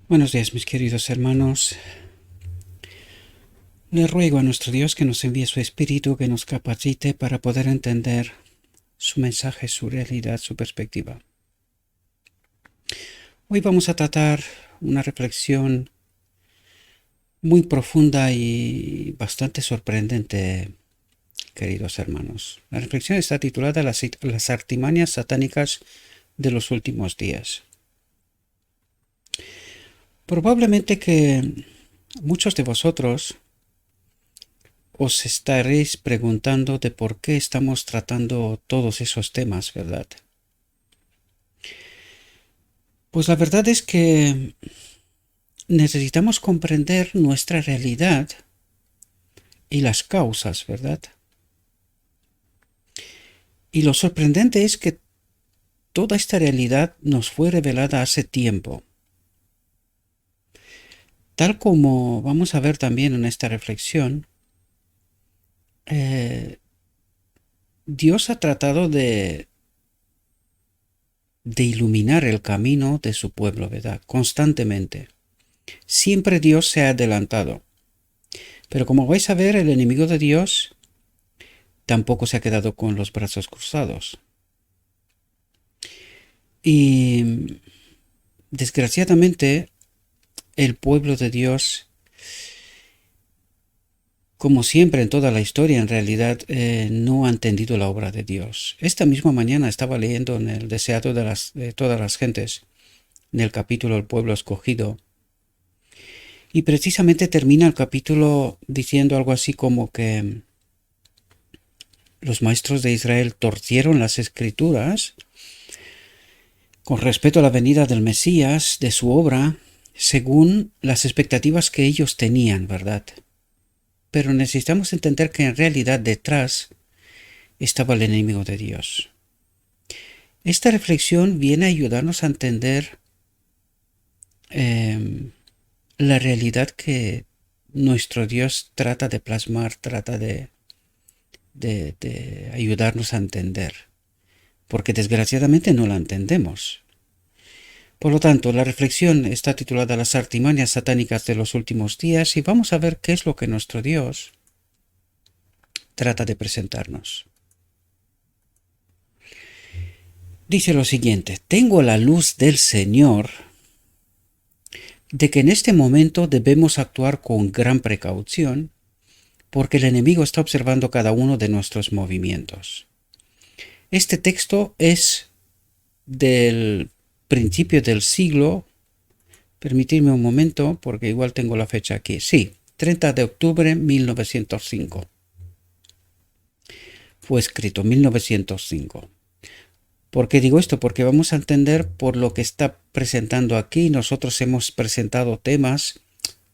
Buenos días, mis queridos hermanos. Le ruego a nuestro Dios que nos envíe su Espíritu, que nos capacite para poder entender su mensaje, su realidad, su perspectiva. Hoy vamos a tratar una reflexión muy profunda y bastante sorprendente, queridos hermanos. La reflexión está titulada Las artimañas satánicas de los últimos días. Probablemente que muchos de vosotros os estaréis preguntando de por qué estamos tratando todos esos temas, ¿verdad? Pues la verdad es que necesitamos comprender nuestra realidad y las causas, ¿verdad? Y lo sorprendente es que toda esta realidad nos fue revelada hace tiempo. Tal como vamos a ver también en esta reflexión, Dios ha tratado de iluminar el camino de su pueblo, ¿verdad? Constantemente. Siempre Dios se ha adelantado. Pero como vais a ver, el enemigo de Dios tampoco se ha quedado con los brazos cruzados. Y desgraciadamente, el pueblo de Dios, como siempre en toda la historia, en realidad no ha entendido la obra de Dios. Esta misma mañana estaba leyendo en el Deseado de todas las gentes, en el capítulo El pueblo escogido, y precisamente termina el capítulo diciendo algo así como que los maestros de Israel torcieron las escrituras con respecto a la venida del Mesías, de su obra, según las expectativas que ellos tenían, ¿verdad? Pero necesitamos entender que en realidad detrás estaba el enemigo de Dios. Esta reflexión viene a ayudarnos a entender la realidad que nuestro Dios trata de plasmar, trata de ayudarnos a entender, porque desgraciadamente no la entendemos. Por lo tanto, la reflexión está titulada Las artimañas satánicas de los últimos días y vamos a ver qué es lo que nuestro Dios trata de presentarnos. Dice lo siguiente: tengo la luz del Señor de que en este momento debemos actuar con gran precaución porque el enemigo está observando cada uno de nuestros movimientos. Este texto es del principio del siglo. Permitidme un momento porque igual tengo la fecha aquí. Sí, 30 de octubre de 1905. Fue escrito 1905. ¿Por qué digo esto? Porque vamos a entender por lo que está presentando aquí. Nosotros hemos presentado temas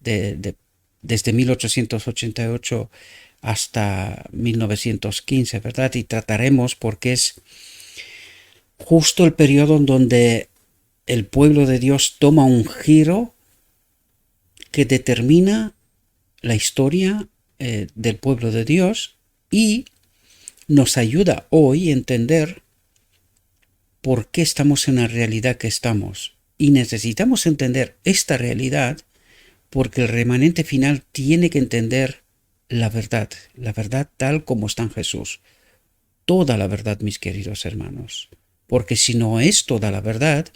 desde 1888 hasta 1915, ¿verdad? Y trataremos porque es justo el periodo en donde el pueblo de Dios toma un giro que determina la historia del pueblo de Dios y nos ayuda hoy a entender por qué estamos en la realidad que estamos. Y necesitamos entender esta realidad porque el remanente final tiene que entender la verdad tal como está en Jesús. Toda la verdad, mis queridos hermanos. Porque si no es toda la verdad,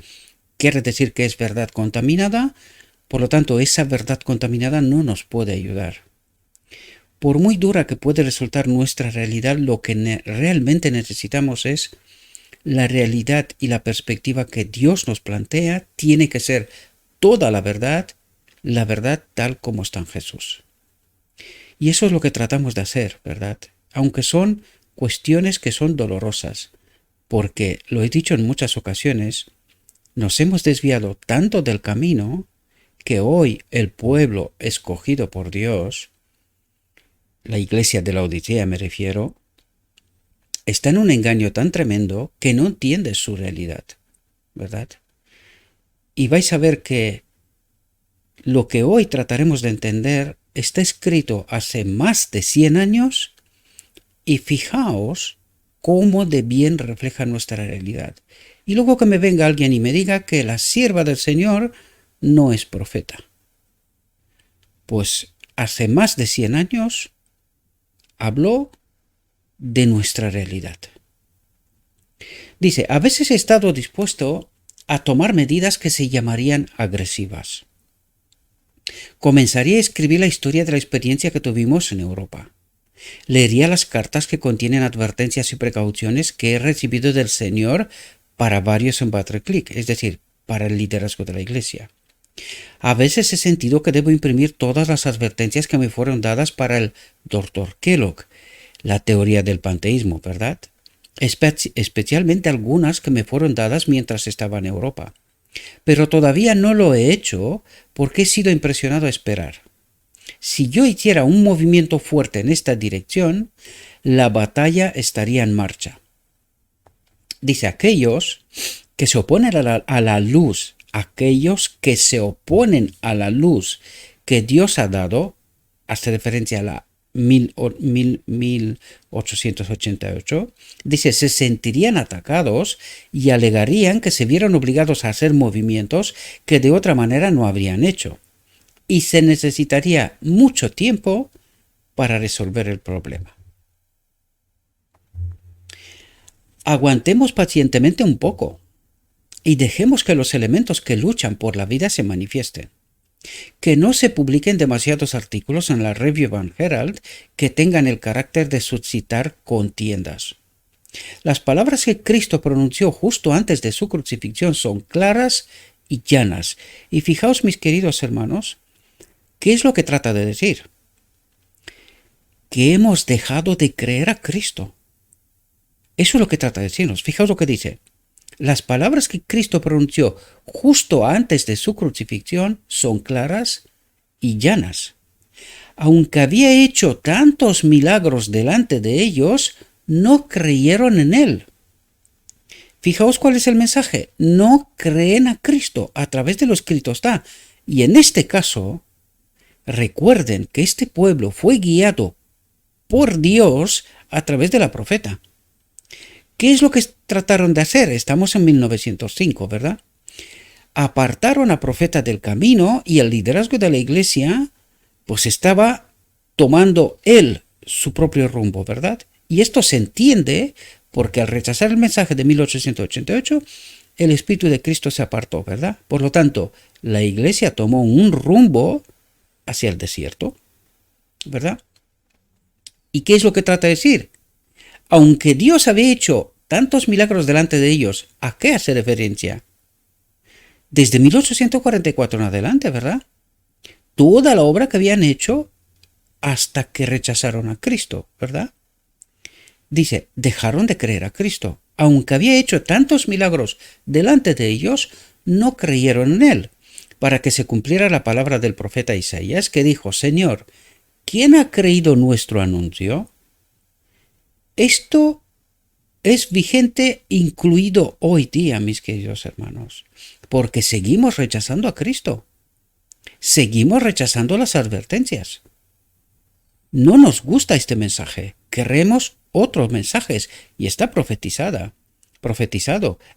quiere decir que es verdad contaminada, por lo tanto esa verdad contaminada no nos puede ayudar. Por muy dura que puede resultar nuestra realidad, lo que realmente necesitamos es la realidad y la perspectiva que Dios nos plantea tiene que ser toda la verdad tal como está en Jesús. Y eso es lo que tratamos de hacer, ¿verdad? Aunque son cuestiones que son dolorosas, porque, lo he dicho en muchas ocasiones, nos hemos desviado tanto del camino que hoy el pueblo escogido por Dios, la iglesia de la Odisea me refiero, está en un engaño tan tremendo que no entiende su realidad, ¿verdad? Y vais a ver que lo que hoy trataremos de entender está escrito hace más de 100 años y fijaos cómo de bien refleja nuestra realidad. Y luego que me venga alguien y me diga que la sierva del Señor no es profeta. Pues hace más de 100 años habló de nuestra realidad. Dice, a veces he estado dispuesto a tomar medidas que se llamarían agresivas. Comenzaría a escribir la historia de la experiencia que tuvimos en Europa. Leería las cartas que contienen advertencias y precauciones que he recibido del Señor para varios en Battleclick, es decir, para el liderazgo de la Iglesia. A veces he sentido que debo imprimir todas las advertencias que me fueron dadas para el Dr. Kellogg, la teoría del panteísmo, ¿verdad? Especialmente algunas que me fueron dadas mientras estaba en Europa. Pero todavía no lo he hecho porque he sido impresionado a esperar. Si yo hiciera un movimiento fuerte en esta dirección, la batalla estaría en marcha. Dice, aquellos que se oponen a la luz, aquellos que se oponen a la luz que Dios ha dado, hace referencia a la 1888, dice, se sentirían atacados y alegarían que se vieron obligados a hacer movimientos que de otra manera no habrían hecho. Y se necesitaría mucho tiempo para resolver el problema. Aguantemos pacientemente un poco y dejemos que los elementos que luchan por la vida se manifiesten. Que no se publiquen demasiados artículos en la Review and Herald que tengan el carácter de suscitar contiendas. Las palabras que Cristo pronunció justo antes de su crucifixión son claras y llanas. Y fijaos, mis queridos hermanos, ¿qué es lo que trata de decir? Que hemos dejado de creer a Cristo. Eso es lo que trata de decirnos. Fijaos lo que dice. Las palabras que Cristo pronunció justo antes de su crucifixión son claras y llanas. Aunque había hecho tantos milagros delante de ellos, no creyeron en él. Fijaos cuál es el mensaje. No creen a Cristo. A través de lo escrito está. Y en este caso, recuerden que este pueblo fue guiado por Dios a través de la profeta. ¿Qué es lo que trataron de hacer? Estamos en 1905, ¿verdad? Apartaron a profeta del camino y el liderazgo de la iglesia pues estaba tomando él su propio rumbo, ¿verdad? Y esto se entiende porque al rechazar el mensaje de 1888, el Espíritu de Cristo se apartó, ¿verdad? Por lo tanto, la iglesia tomó un rumbo hacia el desierto, ¿verdad? ¿Y qué es lo que trata de decir? Aunque Dios había hecho tantos milagros delante de ellos, ¿a qué hace referencia? Desde 1844 en adelante, ¿verdad? Toda la obra que habían hecho hasta que rechazaron a Cristo, ¿verdad? Dice, dejaron de creer a Cristo. Aunque había hecho tantos milagros delante de ellos, no creyeron en él, para que se cumpliera la palabra del profeta Isaías, que dijo, Señor, ¿quién ha creído nuestro anuncio? Esto es vigente incluido hoy día, mis queridos hermanos, porque seguimos rechazando a Cristo. Seguimos rechazando las advertencias. No nos gusta este mensaje. Queremos otros mensajes y está profetizado.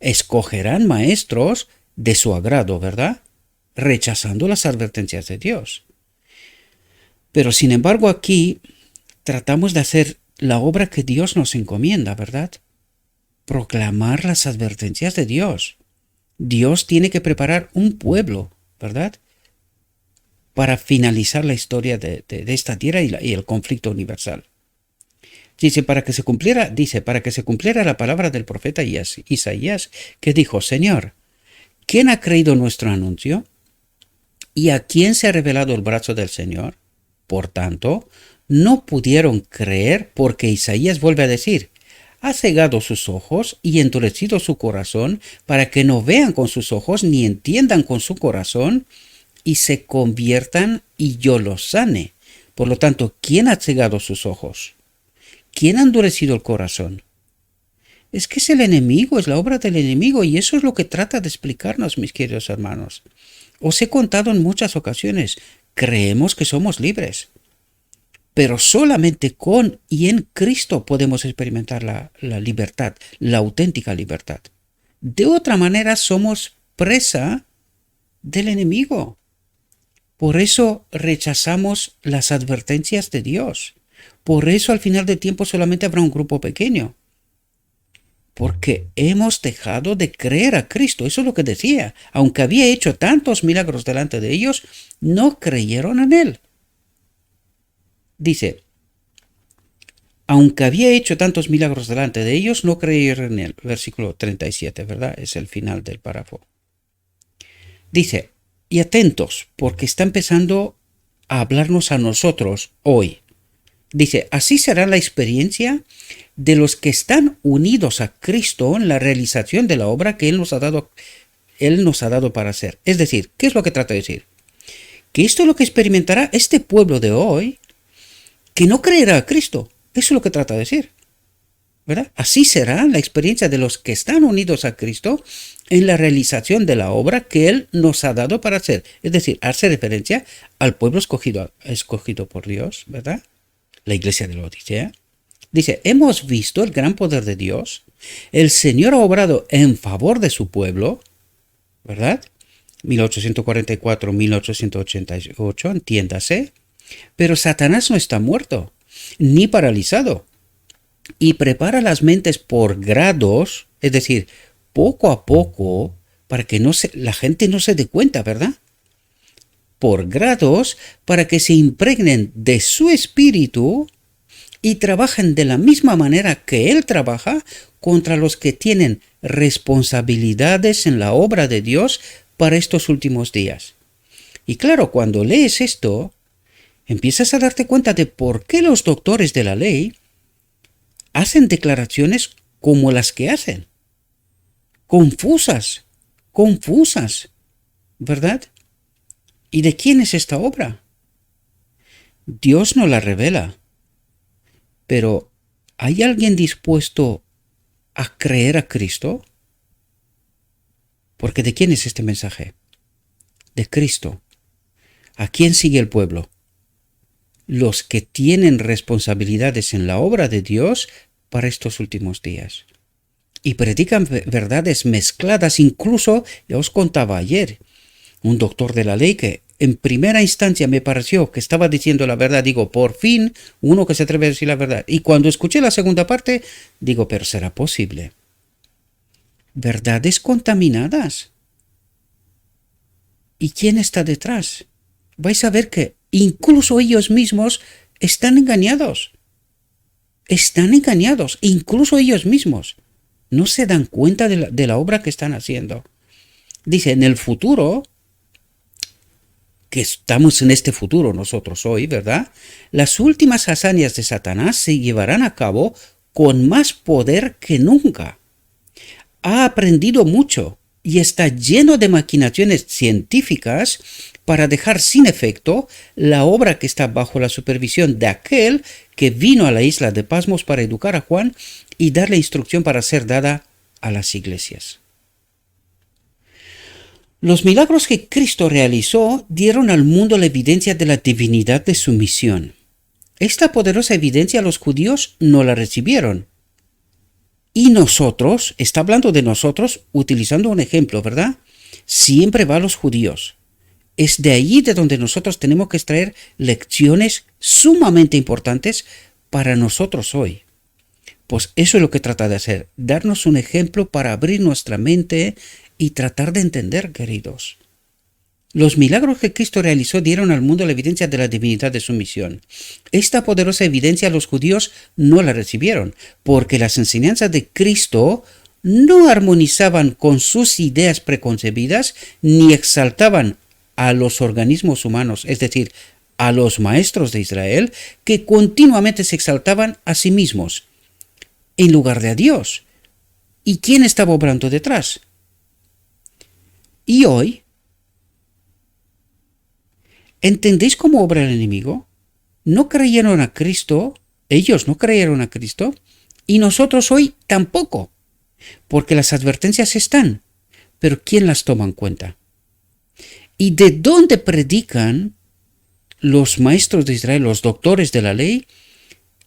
Escogerán maestros de su agrado, ¿verdad? Rechazando las advertencias de Dios. Pero sin embargo aquí tratamos de hacer la obra que Dios nos encomienda, ¿verdad? Proclamar las advertencias de Dios. Dios tiene que preparar un pueblo, ¿verdad? Para finalizar la historia de esta tierra y el conflicto universal. Dice, para que se cumpliera la palabra del profeta Isaías, que dijo, Señor, ¿quién ha creído nuestro anuncio? ¿Y a quién se ha revelado el brazo del Señor? Por tanto, no pudieron creer porque Isaías vuelve a decir, ha cegado sus ojos y endurecido su corazón para que no vean con sus ojos ni entiendan con su corazón y se conviertan y yo los sane. Por lo tanto, ¿quién ha cegado sus ojos? ¿Quién ha endurecido el corazón? Es que es el enemigo, es la obra del enemigo y eso es lo que trata de explicarnos, mis queridos hermanos. Os he contado en muchas ocasiones, creemos que somos libres. Pero solamente con y en Cristo podemos experimentar la libertad, la auténtica libertad. De otra manera somos presa del enemigo. Por eso rechazamos las advertencias de Dios. Por eso al final del tiempo solamente habrá un grupo pequeño. Porque hemos dejado de creer a Cristo. Eso es lo que decía. Aunque había hecho tantos milagros delante de ellos, no creyeron en Él. Dice, aunque había hecho tantos milagros delante de ellos, no creyeron en Él. Versículo 37, ¿verdad? Es el final del párrafo. Dice, y atentos, porque está empezando a hablarnos a nosotros hoy. Dice, así será la experiencia de los que están unidos a Cristo en la realización de la obra que Él nos ha dado para hacer. Es decir, ¿qué es lo que trata de decir? Que esto es lo que experimentará este pueblo de hoy que no creerá a Cristo. Eso es lo que trata de decir, ¿verdad? Así será la experiencia de los que están unidos a Cristo en la realización de la obra que Él nos ha dado para hacer. Es decir, hace referencia al pueblo escogido por Dios, ¿verdad? La iglesia de la Odisea. Dice, hemos visto el gran poder de Dios. El Señor ha obrado en favor de su pueblo, ¿verdad? 1844, 1888, entiéndase. Pero Satanás no está muerto, ni paralizado. Y prepara las mentes por grados, es decir, poco a poco, para que la gente no se dé cuenta, ¿verdad? Por grados, para que se impregnen de su espíritu y trabajen de la misma manera que Él trabaja contra los que tienen responsabilidades en la obra de Dios para estos últimos días. Y claro, cuando lees esto, empiezas a darte cuenta de por qué los doctores de la ley hacen declaraciones como las que hacen. Confusas, ¿verdad? ¿Y de quién es esta obra? Dios no la revela. Pero, ¿hay alguien dispuesto a creer a Cristo? Porque ¿de quién es este mensaje? De Cristo. ¿A quién sigue el pueblo? Los que tienen responsabilidades en la obra de Dios para estos últimos días. Y predican verdades mezcladas, incluso, ya os contaba ayer, un doctor de la ley que en primera instancia me pareció que estaba diciendo la verdad. Digo, por fin, uno que se atreve a decir la verdad. Y cuando escuché la segunda parte, digo, pero ¿será posible? Verdades contaminadas. ¿Y quién está detrás? Vais a ver que incluso ellos mismos están engañados. Están engañados, incluso ellos mismos. No se dan cuenta de la obra que están haciendo. Dice, en el futuro, que estamos en este futuro nosotros hoy, ¿verdad? Las últimas hazañas de Satanás se llevarán a cabo con más poder que nunca. Ha aprendido mucho y está lleno de maquinaciones científicas para dejar sin efecto la obra que está bajo la supervisión de aquel que vino a la isla de Pasmos para educar a Juan y darle instrucción para ser dada a las iglesias. Los milagros que Cristo realizó dieron al mundo la evidencia de la divinidad de su misión. Esta poderosa evidencia los judíos no la recibieron. Y nosotros, está hablando de nosotros utilizando un ejemplo, ¿verdad? Siempre va a los judíos. Es de allí de donde nosotros tenemos que extraer lecciones sumamente importantes para nosotros hoy. Pues eso es lo que trata de hacer, darnos un ejemplo para abrir nuestra mente y tratar de entender, queridos. Los milagros que Cristo realizó dieron al mundo la evidencia de la divinidad de su misión. Esta poderosa evidencia los judíos no la recibieron, porque las enseñanzas de Cristo no armonizaban con sus ideas preconcebidas ni exaltaban a los organismos humanos, es decir, a los maestros de Israel, que continuamente se exaltaban a sí mismos, en lugar de a Dios. ¿Y quién estaba obrando detrás? Y hoy, ¿entendéis cómo obra el enemigo? No creyeron a Cristo, ellos no creyeron a Cristo, y nosotros hoy tampoco, porque las advertencias están, pero ¿quién las toma en cuenta? ¿Y de dónde predican los maestros de Israel, los doctores de la ley,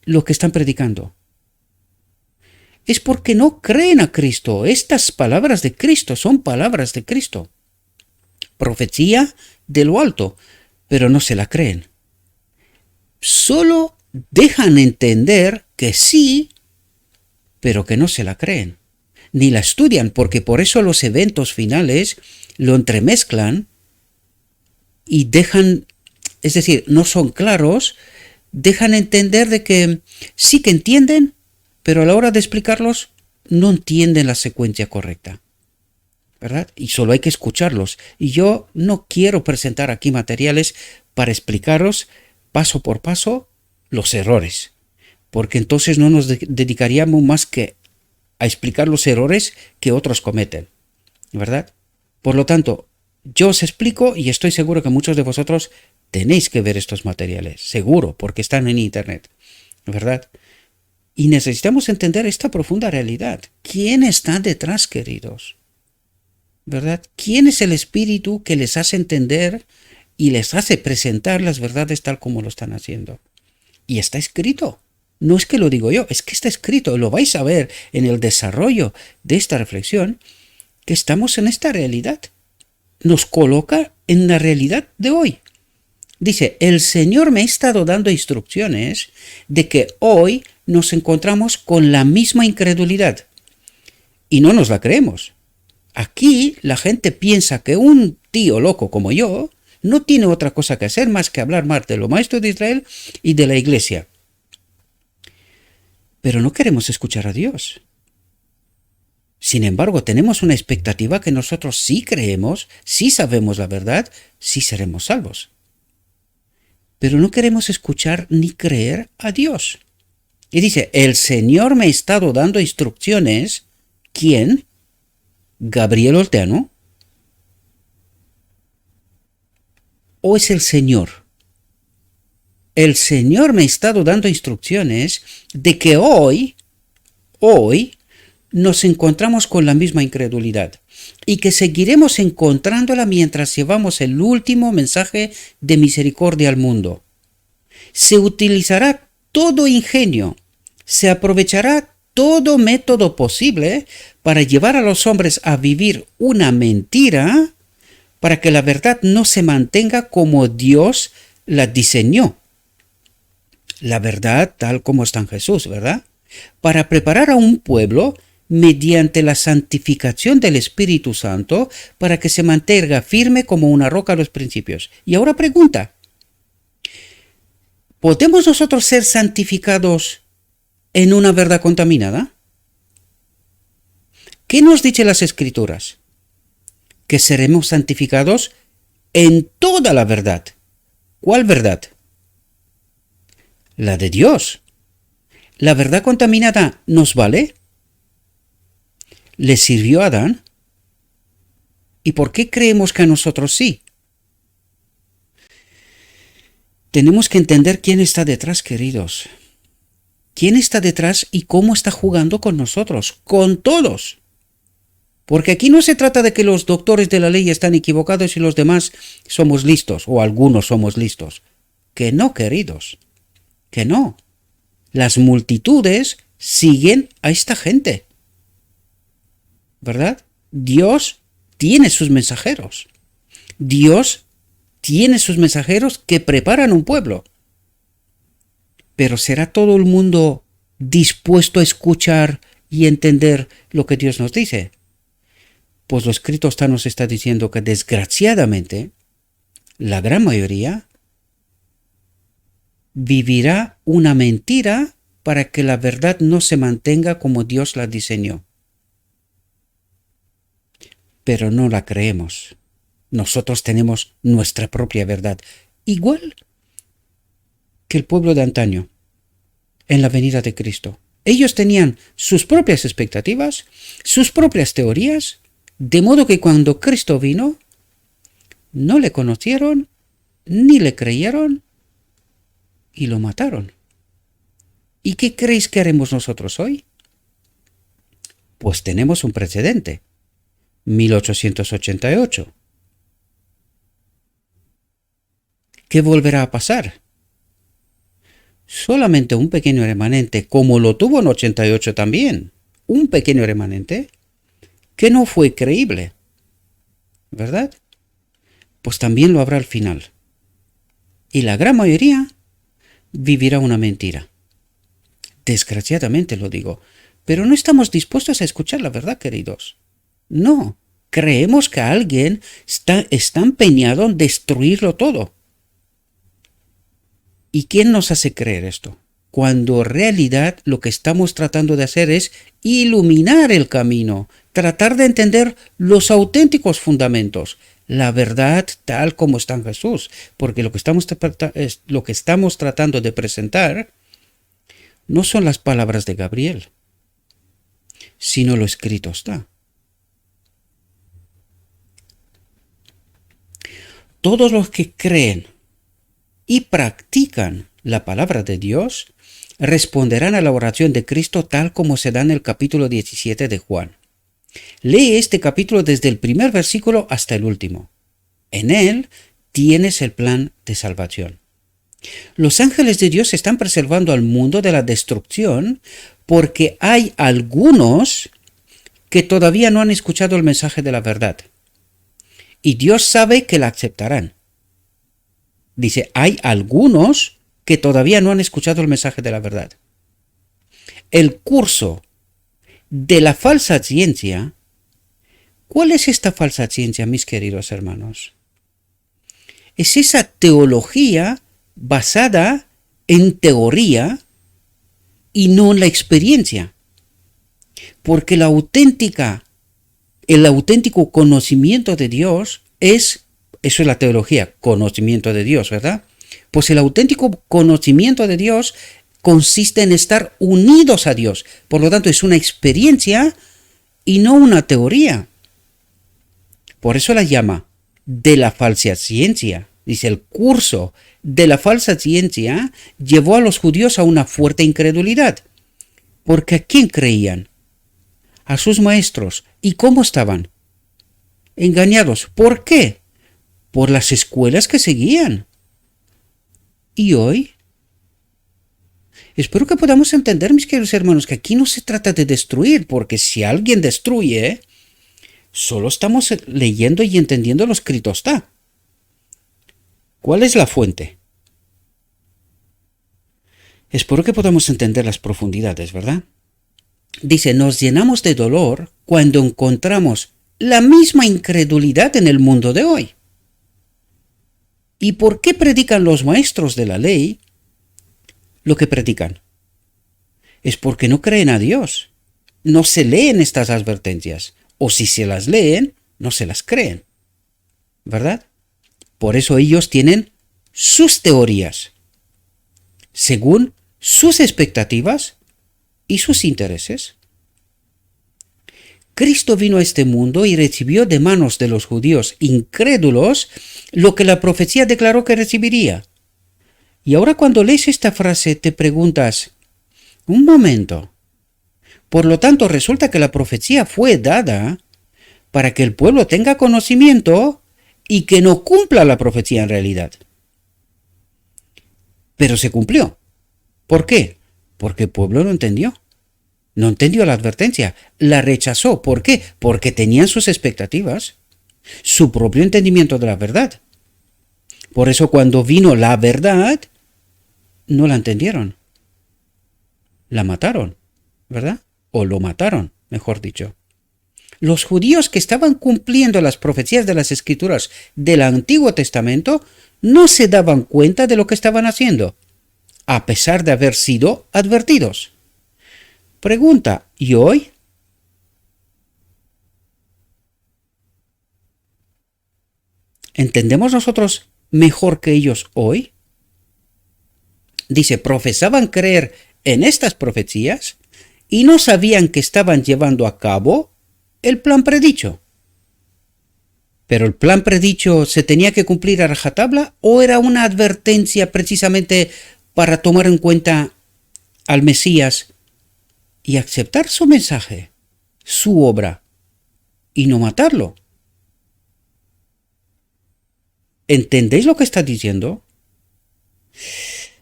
lo que están predicando? Es porque no creen a Cristo. Estas palabras de Cristo son palabras de Cristo. profecía de lo alto, pero no se la creen. Solo dejan entender que sí, pero que no se la creen, ni la estudian, porque por eso los eventos finales lo entremezclan y dejan, es decir, no son claros, dejan entender de que sí que entienden, pero a la hora de explicarlos no entienden la secuencia correcta, ¿verdad? Y solo hay que escucharlos. Y yo no quiero presentar aquí materiales para explicaros paso por paso los errores, porque entonces no nos dedicaríamos más que a explicar los errores que otros cometen, ¿verdad? Por lo tanto, yo os explico y estoy seguro que muchos de vosotros tenéis que ver estos materiales, seguro, porque están en internet, ¿verdad? Y necesitamos entender esta profunda realidad. ¿Quién está detrás, queridos? ¿Verdad? ¿Quién es el espíritu que les hace entender y les hace presentar las verdades tal como lo están haciendo? Y está escrito. No es que lo digo yo, es que está escrito. Lo vais a ver en el desarrollo de esta reflexión, que estamos en esta realidad. Nos coloca en la realidad de hoy. Dice, el Señor me ha estado dando instrucciones de que hoy nos encontramos con la misma incredulidad. Y no nos la creemos. Aquí la gente piensa que un tío loco como yo no tiene otra cosa que hacer más que hablar más de los maestros de Israel y de la iglesia. Pero no queremos escuchar a Dios. Sin embargo, tenemos una expectativa que nosotros sí creemos, sí sabemos la verdad, sí seremos salvos. Pero no queremos escuchar ni creer a Dios. Y dice, el Señor me ha estado dando instrucciones. ¿Quién? ¿Gabriel Olteano? ¿O es el Señor? El Señor me ha estado dando instrucciones de que hoy, nos encontramos con la misma incredulidad y que seguiremos encontrándola mientras llevamos el último mensaje de misericordia al mundo. Se utilizará todo ingenio, se aprovechará todo método posible para llevar a los hombres a vivir una mentira para que la verdad no se mantenga como Dios la diseñó. La verdad tal como está en Jesús, ¿verdad? Para preparar a un pueblo mediante la santificación del Espíritu Santo para que se mantenga firme como una roca a los principios. Y ahora pregunta, ¿podemos nosotros ser santificados en una verdad contaminada? ¿Qué nos dicen las Escrituras? Que seremos santificados en toda la verdad. ¿Cuál verdad? La de Dios. ¿La verdad contaminada nos vale? ¿Le sirvió a Adán? ¿Y por qué creemos que a nosotros sí? Tenemos que entender quién está detrás, queridos. ¿Quién está detrás y cómo está jugando con nosotros? Con todos. Porque aquí no se trata de que los doctores de la ley están equivocados y los demás somos listos, o algunos somos listos. Que no, queridos. Que no. Las multitudes siguen a esta gente. ¿Verdad? Dios tiene sus mensajeros. Dios tiene sus mensajeros que preparan un pueblo. Pero ¿será todo el mundo dispuesto a escuchar y entender lo que Dios nos dice? Pues lo escrito nos está diciendo que desgraciadamente la gran mayoría vivirá una mentira para que la verdad no se mantenga como Dios la diseñó. Pero no la creemos. Nosotros tenemos nuestra propia verdad, igual que el pueblo de antaño, en la venida de Cristo. Ellos tenían sus propias expectativas, sus propias teorías, de modo que cuando Cristo vino, no le conocieron, ni le creyeron, y lo mataron. ¿Y qué creéis que haremos nosotros hoy? Pues tenemos un precedente. 1888. ¿Qué volverá a pasar? Solamente un pequeño remanente, como lo tuvo en 88 también, un pequeño remanente que no fue creíble, ¿verdad? pues también lo habrá al final. Y la gran mayoría vivirá una mentira. Desgraciadamente lo digo. Pero no estamos dispuestos a escuchar la verdad, queridos. No. Creemos que alguien está empeñado en destruirlo todo. ¿Y quién nos hace creer esto? Cuando en realidad lo que estamos tratando de hacer es iluminar el camino, tratar de entender los auténticos fundamentos, la verdad tal como está en Jesús, porque lo que estamos tratando de presentar no son las palabras de Gabriel, sino lo escrito está. Todos los que creen y practican la palabra de Dios responderán a la oración de Cristo tal como se da en el capítulo 17 de Juan. Lee este capítulo desde el primer versículo hasta el último. En él tienes el plan de salvación. Los ángeles de Dios están preservando al mundo de la destrucción porque hay algunos que todavía no han escuchado el mensaje de la verdad. Y Dios sabe que la aceptarán. Dice, hay algunos que todavía no han escuchado el mensaje de la verdad. El curso de la falsa ciencia. ¿Cuál es esta falsa ciencia, mis queridos hermanos? Es esa teología basada en teoría y no en la experiencia. Porque el auténtico conocimiento de Dios eso es la teología, conocimiento de Dios, ¿verdad? Pues el auténtico conocimiento de Dios consiste en estar unidos a Dios. Por lo tanto, es una experiencia y no una teoría. Por eso la llama de la falsa ciencia. Dice, el curso de la falsa ciencia llevó a los judíos a una fuerte incredulidad. Porque ¿a quién creían? A sus maestros. ¿Y cómo estaban? Engañados. ¿Por qué? Por las escuelas que seguían. ¿Y hoy? Espero que podamos entender, mis queridos hermanos, que aquí no se trata de destruir, porque si alguien destruye, solo estamos leyendo y entendiendo lo escrito está. ¿Cuál es la fuente? Espero que podamos entender las profundidades, ¿verdad? Dice, nos llenamos de dolor cuando encontramos la misma incredulidad en el mundo de hoy. ¿Y por qué predican los maestros de la ley lo que predican? Es porque no creen a Dios. No se leen estas advertencias. O si se las leen, no se las creen. ¿Verdad? Por eso ellos tienen sus teorías, según sus expectativas y sus intereses. Cristo vino a este mundo y recibió de manos de los judíos incrédulos lo que la profecía declaró que recibiría. Y ahora cuando lees esta frase te preguntas, un momento, por lo tanto resulta que la profecía fue dada para que el pueblo tenga conocimiento y que no cumpla la profecía en realidad. Pero se cumplió. ¿Por qué? Porque el pueblo no entendió. No entendió la advertencia, la rechazó. ¿Por qué? Porque tenían sus expectativas, su propio entendimiento de la verdad. Por eso cuando vino la verdad, no la entendieron. La mataron, ¿verdad? O lo mataron, mejor dicho. Los judíos que estaban cumpliendo las profecías de las Escrituras del Antiguo Testamento no se daban cuenta de lo que estaban haciendo, a pesar de haber sido advertidos. Pregunta, ¿y hoy? ¿Entendemos nosotros mejor que ellos hoy? Dice, profesaban creer en estas profecías y no sabían que estaban llevando a cabo el plan predicho. ¿Pero el plan predicho se tenía que cumplir a rajatabla o era una advertencia precisamente para tomar en cuenta al Mesías y aceptar su mensaje, su obra, y no matarlo? ¿Entendéis lo que está diciendo?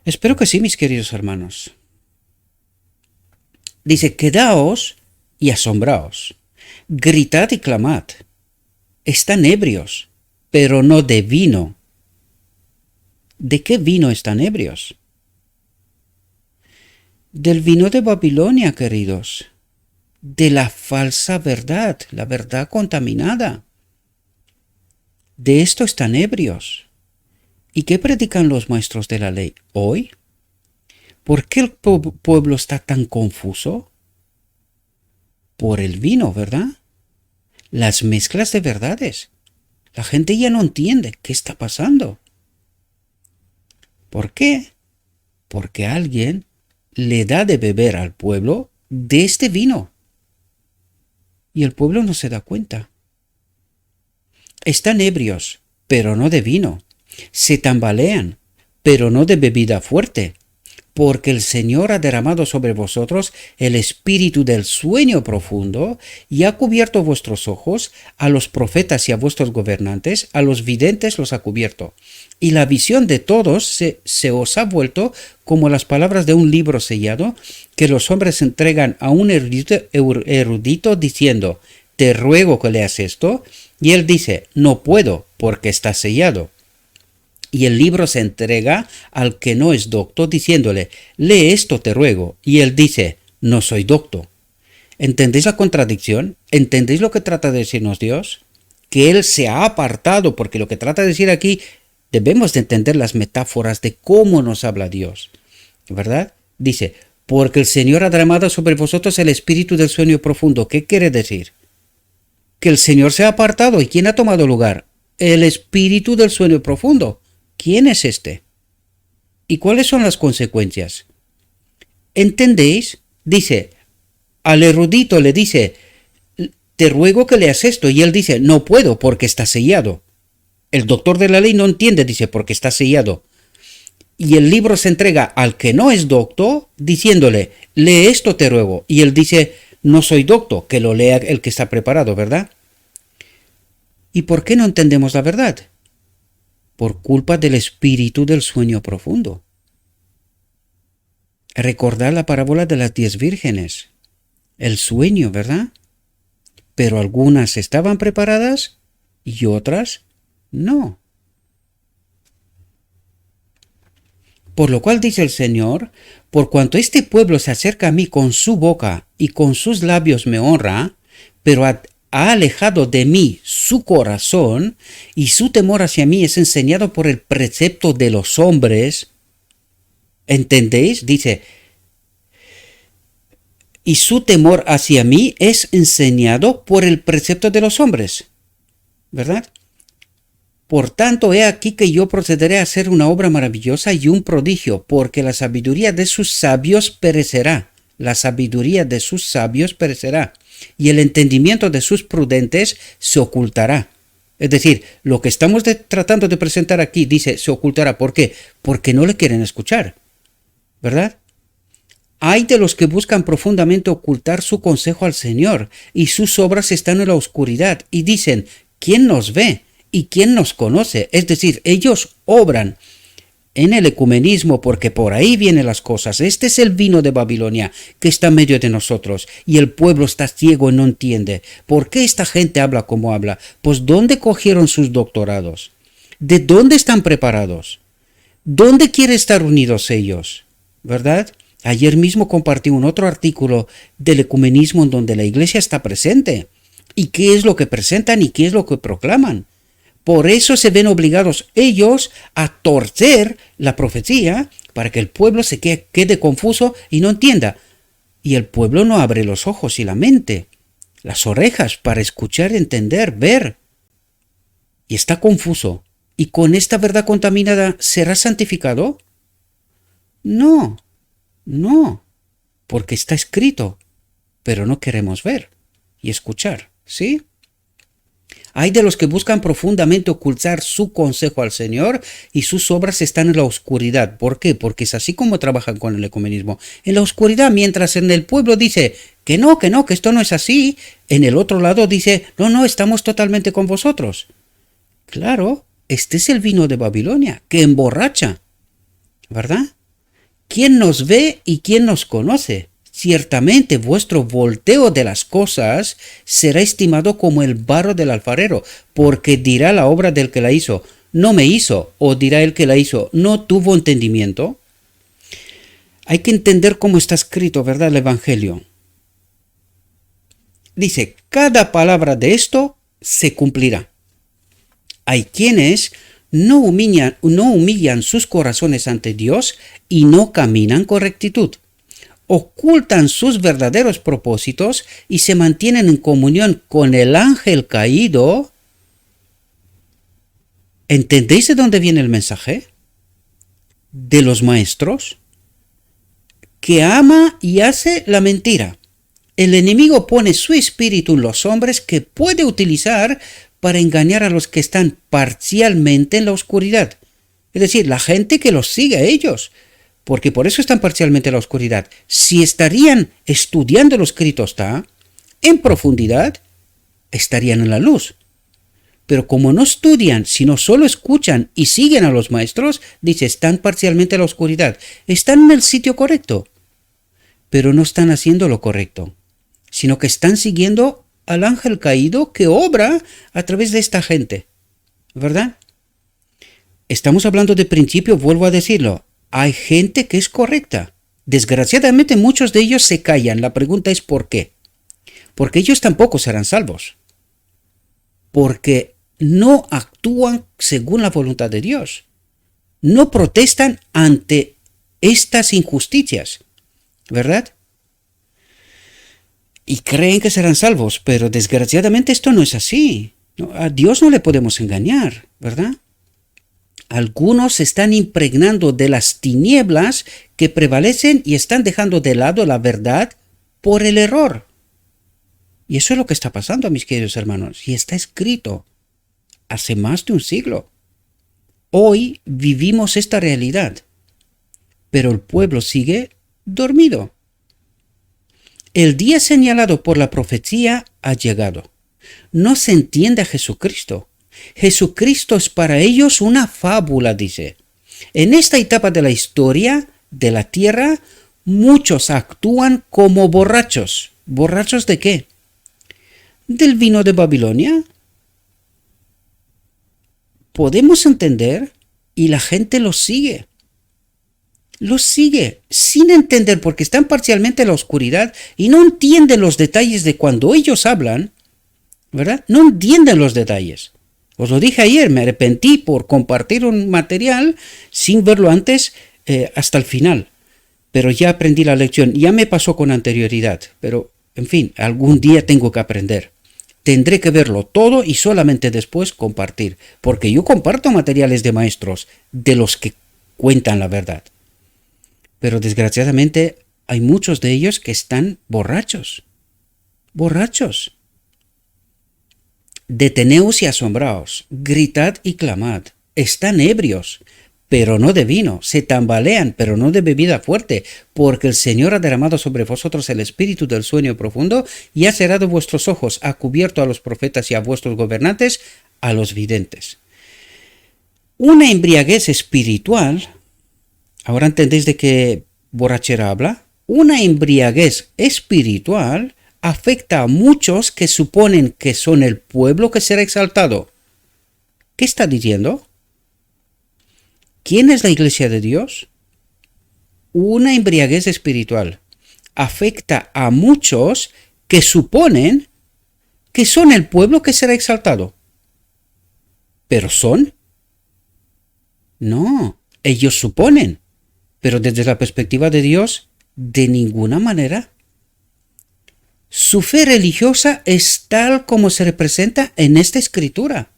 Espero que sí, mis queridos hermanos. Dice, quedaos y asombraos, gritad y clamad. Están ebrios, pero no de vino. ¿De qué vino están ebrios? Del vino de Babilonia, queridos. De la falsa verdad, la verdad contaminada. De esto están ebrios. ¿Y qué predican los maestros de la ley hoy? ¿Por qué el pueblo está tan confuso? Por el vino, ¿verdad? Las mezclas de verdades. La gente ya no entiende qué está pasando. ¿Por qué? Porque alguien le da de beber al pueblo de este vino. Y el pueblo no se da cuenta. Están ebrios, pero no de vino. Se tambalean, pero no de bebida fuerte. Porque el Señor ha derramado sobre vosotros el espíritu del sueño profundo y ha cubierto vuestros ojos, a los profetas y a vuestros gobernantes, a los videntes los ha cubierto. Y la visión de todos se os ha vuelto como las palabras de un libro sellado que los hombres entregan a un erudito diciendo, te ruego que leas esto, y él dice, no puedo porque está sellado. Y el libro se entrega al que no es docto, diciéndole, lee esto, te ruego. Y él dice, no soy docto. ¿Entendéis la contradicción? ¿Entendéis lo que trata de decirnos Dios? Que Él se ha apartado, porque lo que trata de decir aquí, debemos de entender las metáforas de cómo nos habla Dios. ¿Verdad? Dice, porque el Señor ha derramado sobre vosotros el espíritu del sueño profundo. ¿Qué quiere decir? Que el Señor se ha apartado. ¿Y quién ha tomado lugar? El espíritu del sueño profundo. ¿Quién es este? ¿Y cuáles son las consecuencias? ¿Entendéis? Dice, al erudito le dice, te ruego que leas esto. Y él dice, no puedo porque está sellado. El doctor de la ley no entiende, dice, porque está sellado. Y el libro se entrega al que no es docto, diciéndole, lee esto, te ruego. Y él dice, no soy docto, que lo lea el que está preparado, ¿verdad? ¿Y por qué no entendemos la verdad? Por culpa del espíritu del sueño profundo. Recordad la parábola de las 10 vírgenes. El sueño, ¿verdad? Pero algunas estaban preparadas y otras no. Por lo cual dice el Señor, por cuanto este pueblo se acerca a mí con su boca y con sus labios me honra, pero ha alejado de mí su corazón y su temor hacia mí es enseñado por el precepto de los hombres. ¿Entendéis? Dice, y su temor hacia mí es enseñado por el precepto de los hombres. ¿Verdad? Por tanto, he aquí que yo procederé a hacer una obra maravillosa y un prodigio, porque la sabiduría de sus sabios perecerá. La sabiduría de sus sabios perecerá. Y el entendimiento de sus prudentes se ocultará. Es decir, lo que estamos tratando de presentar aquí, dice, se ocultará. ¿Por qué? Porque no le quieren escuchar. ¿Verdad? Hay de los que buscan profundamente ocultar su consejo al Señor, y sus obras están en la oscuridad, y dicen, ¿quién nos ve? ¿Y quién nos conoce? Es decir, ellos obran en el ecumenismo porque por ahí vienen las cosas. Este es el vino de Babilonia que está en medio de nosotros y el pueblo está ciego y no entiende. ¿Por qué esta gente habla como habla? Pues ¿dónde cogieron sus doctorados? ¿De dónde están preparados? ¿Dónde quieren estar unidos ellos? ¿Verdad? Ayer mismo compartí un otro artículo del ecumenismo en donde la iglesia está presente. ¿Y qué es lo que presentan y qué es lo que proclaman? Por eso se ven obligados ellos a torcer la profecía para que el pueblo se quede confuso y no entienda. Y el pueblo no abre los ojos y la mente, las orejas para escuchar, entender, ver. Y está confuso. ¿Y con esta verdad contaminada será santificado? No, no, porque está escrito, pero no queremos ver y escuchar, ¿sí? Hay de los que buscan profundamente ocultar su consejo al Señor y sus obras están en la oscuridad. ¿Por qué? Porque es así como trabajan con el ecumenismo. En la oscuridad, mientras en el pueblo dice que no, que esto no es así, en el otro lado dice, no, estamos totalmente con vosotros. Claro, este es el vino de Babilonia, que emborracha, ¿verdad? ¿Quién nos ve y quién nos conoce? ciertamente vuestro volteo de las cosas será estimado como el barro del alfarero, porque dirá la obra del que la hizo, no me hizo, o dirá el que la hizo, no tuvo entendimiento. Hay que entender cómo está escrito, ¿verdad? El Evangelio. Dice, cada palabra de esto se cumplirá. Hay quienes no humillan sus corazones ante Dios y no caminan con rectitud. Ocultan sus verdaderos propósitos y se mantienen en comunión con el ángel caído. ¿Entendéis de dónde viene el mensaje? De los maestros, que ama y hace la mentira. El enemigo pone su espíritu en los hombres que puede utilizar para engañar a los que están parcialmente en la oscuridad. Es decir, la gente que los sigue a ellos, porque por eso están parcialmente en la oscuridad. Si estarían estudiando lo escrito está, en profundidad, estarían en la luz. Pero como no estudian, sino solo escuchan y siguen a los maestros, dice, están parcialmente en la oscuridad. Están en el sitio correcto, pero no están haciendo lo correcto, sino que están siguiendo al ángel caído que obra a través de esta gente, ¿verdad? Estamos hablando de principio, vuelvo a decirlo, hay gente que es correcta. Desgraciadamente muchos de ellos se callan. La pregunta es ¿por qué? Porque ellos tampoco serán salvos. Porque no actúan según la voluntad de Dios. No protestan ante estas injusticias, ¿verdad? Y creen que serán salvos, pero desgraciadamente esto no es así. No, a Dios no le podemos engañar, ¿verdad? Algunos se están impregnando de las tinieblas que prevalecen y están dejando de lado la verdad por el error. Y eso es lo que está pasando, mis queridos hermanos, y está escrito hace más de un siglo. Hoy vivimos esta realidad, pero el pueblo sigue dormido. El día señalado por la profecía ha llegado. No se entiende a Jesucristo. Jesucristo es para ellos una fábula, dice. En esta etapa de la historia de la tierra, muchos actúan como borrachos. ¿Borrachos de qué? ¿Del vino de Babilonia? Podemos entender y la gente los sigue. Los sigue sin entender porque están parcialmente en la oscuridad y no entienden los detalles de cuando ellos hablan, ¿verdad? No entienden los detalles. Os lo dije ayer, me arrepentí por compartir un material sin verlo antes hasta el final. Pero ya aprendí la lección, ya me pasó con anterioridad. Pero, en fin, algún día tengo que aprender. Tendré que verlo todo y solamente después compartir. Porque yo comparto materiales de maestros, de los que cuentan la verdad. Pero desgraciadamente hay muchos de ellos que están borrachos. Borrachos. Deteneos y asombraos, gritad y clamad. Están ebrios, pero no de vino. Se tambalean, pero no de bebida fuerte, porque el Señor ha derramado sobre vosotros el espíritu del sueño profundo y ha cerrado vuestros ojos, ha cubierto a los profetas y a vuestros gobernantes, a los videntes. Una embriaguez espiritual. ¿Ahora entendéis de qué borrachera habla? Una embriaguez espiritual afecta a muchos que suponen que son el pueblo que será exaltado. ¿Qué está diciendo? ¿Quién es la iglesia de Dios? Una embriaguez espiritual afecta a muchos que suponen que son el pueblo que será exaltado. ¿Pero son? No, ellos suponen. Pero desde la perspectiva de Dios, de ninguna manera. Su fe religiosa es tal como se representa en esta escritura.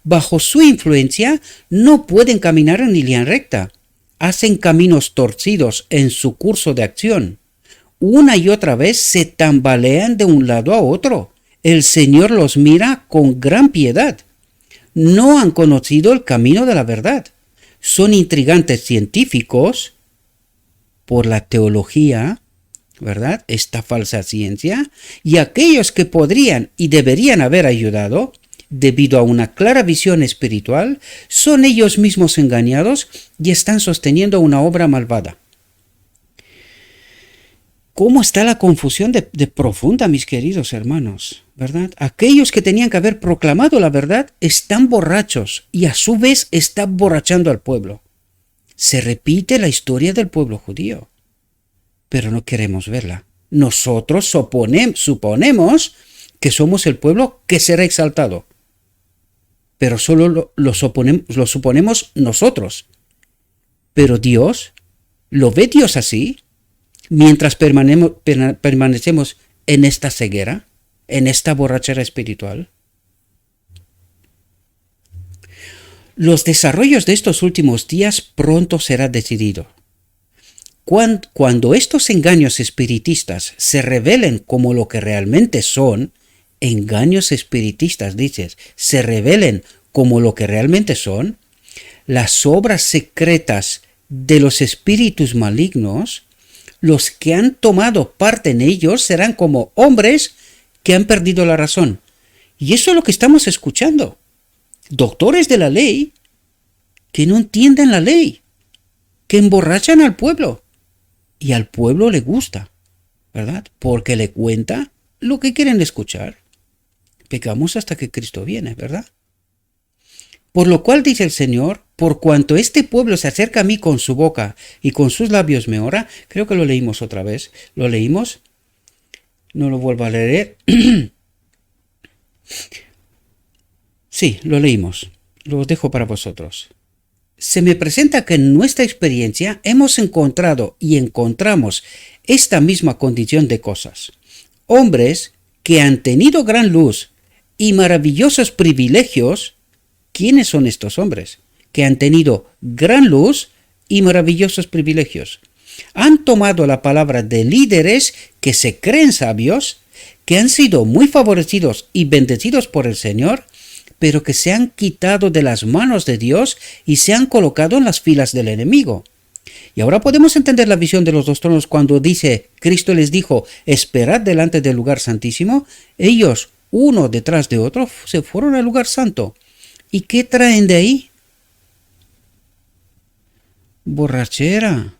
Bajo su influencia no pueden caminar en línea recta. Hacen caminos torcidos en su curso de acción. Una y otra vez se tambalean de un lado a otro. El Señor los mira con gran piedad. No han conocido el camino de la verdad. Son intrigantes científicos por la teología, ¿verdad? Esta falsa ciencia, y aquellos que podrían y deberían haber ayudado, debido a una clara visión espiritual, son ellos mismos engañados y están sosteniendo una obra malvada. ¿Cómo está la confusión de profunda, mis queridos hermanos? ¿Verdad? Aquellos que tenían que haber proclamado la verdad están borrachos y a su vez están borrachando al pueblo. Se repite la historia del pueblo judío, pero no queremos verla. Nosotros suponemos que somos el pueblo que será exaltado, pero solo lo suponemos nosotros. Pero Dios, ¿lo ve Dios así? Mientras permanecemos en esta ceguera, en esta borrachera espiritual. Los desarrollos de estos últimos días pronto será decidido. Cuando estos engaños espiritistas se revelen como lo que realmente son, engaños espiritistas, dices, se revelen como lo que realmente son, las obras secretas de los espíritus malignos, los que han tomado parte en ellos serán como hombres que han perdido la razón. Y eso es lo que estamos escuchando. Doctores de la ley que no entienden la ley, que emborrachan al pueblo. Y al pueblo le gusta, ¿verdad? Porque le cuenta lo que quieren escuchar. Pecamos hasta que Cristo viene, ¿verdad? Por lo cual dice el Señor, por cuanto este pueblo se acerca a mí con su boca y con sus labios me ora, creo que lo leímos otra vez, lo leímos, no lo vuelvo a leer, sí, lo leímos, lo dejo para vosotros. Se me presenta que en nuestra experiencia hemos encontrado y encontramos esta misma condición de cosas. Hombres que han tenido gran luz y maravillosos privilegios. ¿Quiénes son estos hombres que han tenido gran luz y maravillosos privilegios? Han tomado la palabra de líderes que se creen sabios, que han sido muy favorecidos y bendecidos por el Señor, pero que se han quitado de las manos de Dios y se han colocado en las filas del enemigo. Y ahora podemos entender la visión de los dos tronos cuando dice, Cristo les dijo, esperad delante del lugar santísimo. Ellos, uno detrás de otro, se fueron al lugar santo. ¿Y qué traen de ahí? Borrachera,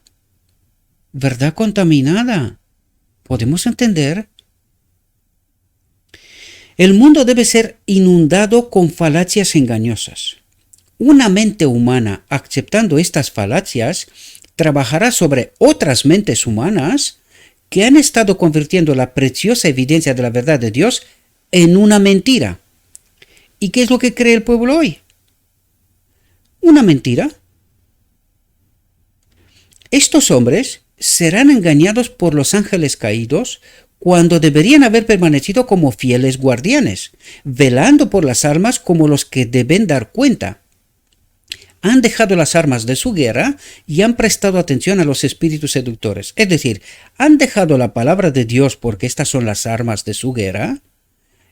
verdad contaminada. ¿Podemos entender? El mundo debe ser inundado con falacias engañosas. Una mente humana, aceptando estas falacias, trabajará sobre otras mentes humanas que han estado convirtiendo la preciosa evidencia de la verdad de Dios en una mentira. ¿Y qué es lo que cree el pueblo hoy? ¿Una mentira? Estos hombres serán engañados por los ángeles caídos cuando deberían haber permanecido como fieles guardianes, velando por las almas como los que deben dar cuenta. Han dejado las armas de su guerra y han prestado atención a los espíritus seductores. Es decir, han dejado la palabra de Dios porque estas son las armas de su guerra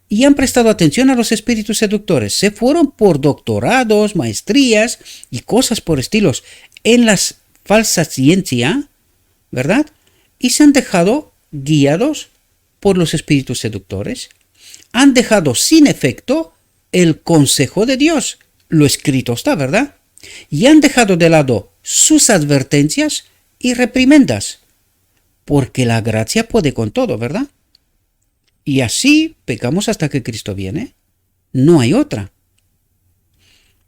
y han prestado atención a los espíritus seductores. Se fueron por doctorados, maestrías y cosas por estilos en la falsa ciencia, ¿verdad? Y se han dejado guiados por los espíritus seductores. Han dejado sin efecto el consejo de Dios. Lo escrito está, ¿verdad? Y han dejado de lado sus advertencias y reprimendas. Porque la gracia puede con todo, ¿verdad? Y así pecamos hasta que Cristo viene. No hay otra.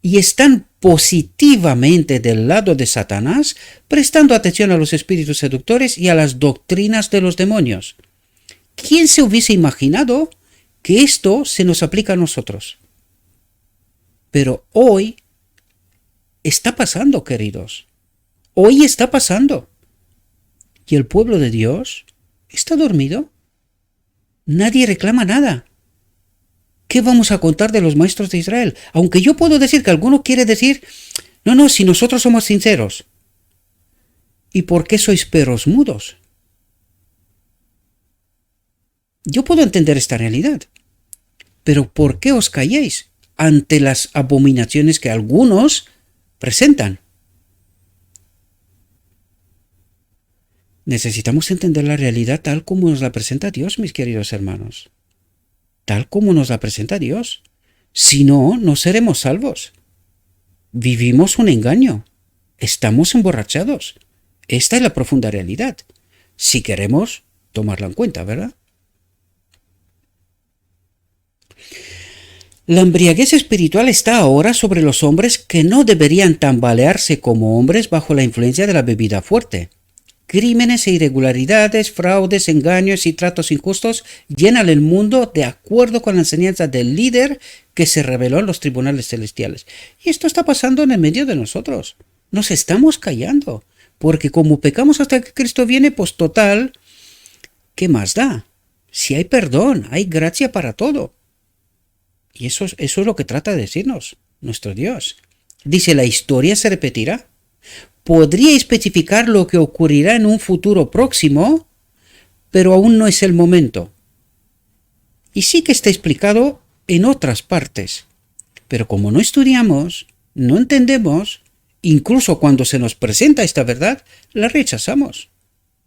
Y están positivamente del lado de Satanás, prestando atención a los espíritus seductores y a las doctrinas de los demonios. ¿Quién se hubiese imaginado que esto se nos aplica a nosotros? Pero hoy está pasando, queridos. Hoy está pasando. ¿Y el pueblo de Dios está dormido? Nadie reclama nada. ¿Qué vamos a contar de los maestros de Israel? Aunque yo puedo decir que alguno quiere decir, no, si nosotros somos sinceros. ¿Y por qué sois perros mudos? Yo puedo entender esta realidad. Pero ¿por qué os calláis ante las abominaciones que algunos presentan? Necesitamos entender la realidad tal como nos la presenta Dios, mis queridos hermanos. Tal como nos la presenta Dios. Si no, no seremos salvos. Vivimos un engaño. Estamos emborrachados. Esta es la profunda realidad. Si queremos, tomarla en cuenta, ¿verdad? La embriaguez espiritual está ahora sobre los hombres que no deberían tambalearse como hombres bajo la influencia de la bebida fuerte. Crímenes e irregularidades, fraudes, engaños y tratos injustos llenan el mundo de acuerdo con la enseñanza del líder que se reveló en los tribunales celestiales. Y esto está pasando en el medio de nosotros. Nos estamos callando, porque como pecamos hasta que Cristo viene, pues total, ¿qué más da? Si hay perdón, hay gracia para todo. Y eso es lo que trata de decirnos nuestro Dios. Dice, la historia se repetirá. Podría especificar lo que ocurrirá en un futuro próximo, pero aún no es el momento. Y sí que está explicado en otras partes. Pero como no estudiamos, no entendemos, incluso cuando se nos presenta esta verdad, la rechazamos.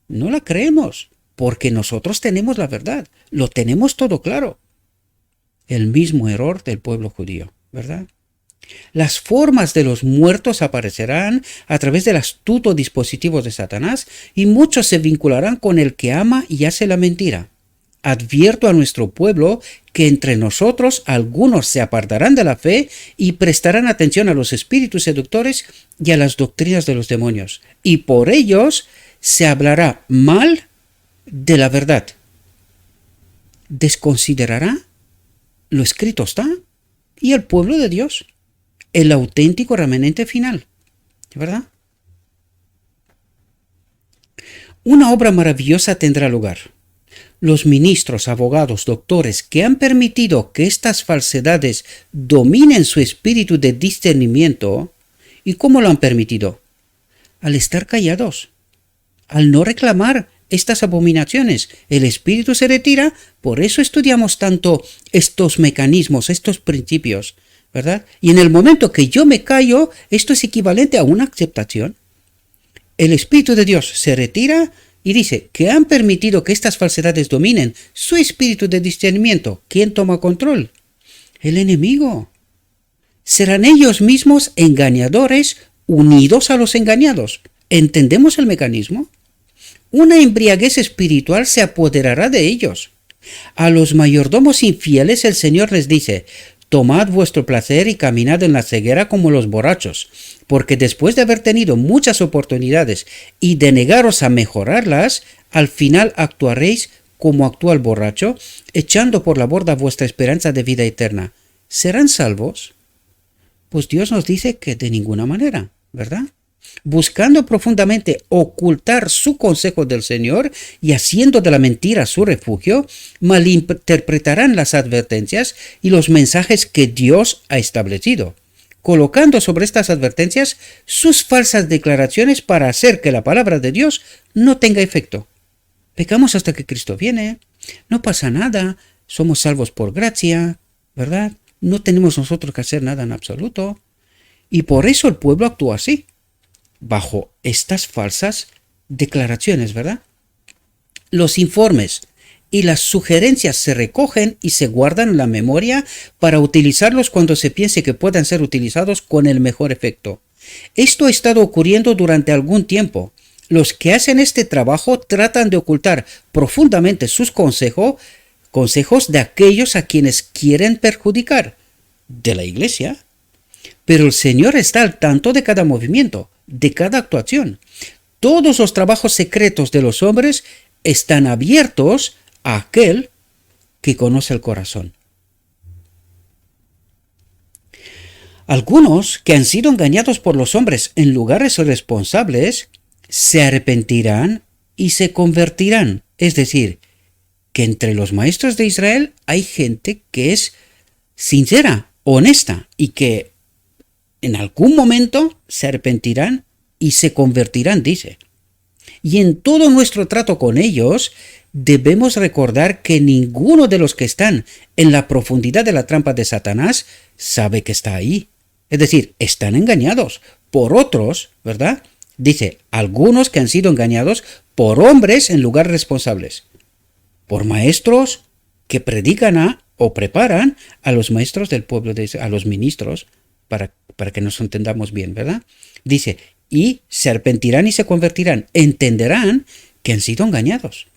No la creemos, porque nosotros tenemos la verdad, lo tenemos todo claro. El mismo error del pueblo judío, ¿verdad? Las formas de los muertos aparecerán a través del astuto dispositivo de Satanás y muchos se vincularán con el que ama y hace la mentira. Advierto a nuestro pueblo que entre nosotros algunos se apartarán de la fe y prestarán atención a los espíritus seductores y a las doctrinas de los demonios, y por ellos se hablará mal de la verdad. Desconsiderará lo escrito está, y el pueblo de Dios, el auténtico remanente final, ¿verdad? Una obra maravillosa tendrá lugar. Los ministros, abogados, doctores que han permitido que estas falsedades dominen su espíritu de discernimiento, ¿y cómo lo han permitido? Al estar callados, al no reclamar estas abominaciones, el espíritu se retira. Por eso estudiamos tanto estos mecanismos, estos principios, ¿verdad? Y en el momento que yo me callo, esto es equivalente a una aceptación. El espíritu de Dios se retira y dice que han permitido que estas falsedades dominen su espíritu de discernimiento. ¿Quién toma control? El enemigo. Serán ellos mismos engañadores unidos a los engañados. ¿Entendemos el mecanismo? Una embriaguez espiritual se apoderará de ellos. A los mayordomos infieles el Señor les dice: tomad vuestro placer y caminad en la ceguera como los borrachos, porque después de haber tenido muchas oportunidades y de negaros a mejorarlas, al final actuaréis como actúa el borracho, echando por la borda vuestra esperanza de vida eterna. ¿Serán salvos? Pues Dios nos dice que de ninguna manera, ¿verdad? Buscando profundamente ocultar su consejo del Señor y haciendo de la mentira su refugio, malinterpretarán las advertencias y los mensajes que Dios ha establecido, colocando sobre estas advertencias sus falsas declaraciones para hacer que la palabra de Dios no tenga efecto. Pecamos hasta que Cristo viene, no pasa nada, somos salvos por gracia, ¿verdad? No tenemos nosotros que hacer nada en absoluto. Y por eso el pueblo actúa así, bajo estas falsas declaraciones, ¿verdad? Los informes y las sugerencias se recogen y se guardan en la memoria para utilizarlos cuando se piense que puedan ser utilizados con el mejor efecto. Esto ha estado ocurriendo durante algún tiempo. Los que hacen este trabajo tratan de ocultar profundamente sus consejos de aquellos a quienes quieren perjudicar, de la iglesia. Pero el Señor está al tanto de cada movimiento, de cada actuación. Todos los trabajos secretos de los hombres están abiertos a aquel que conoce el corazón. Algunos que han sido engañados por los hombres en lugares irresponsables se arrepentirán y se convertirán. Es decir, que entre los maestros de Israel hay gente que es sincera, honesta y que en algún momento se arrepentirán y se convertirán, dice. Y en todo nuestro trato con ellos debemos recordar que ninguno de los que están en la profundidad de la trampa de Satanás sabe que está ahí. Es decir, están engañados por otros, ¿verdad? Dice, algunos que han sido engañados por hombres en lugares responsables, por maestros que predican o preparan a los maestros del pueblo, a los ministros, para que nos entendamos bien, ¿verdad? Dice, y se arrepentirán y se convertirán, entenderán que han sido engañados,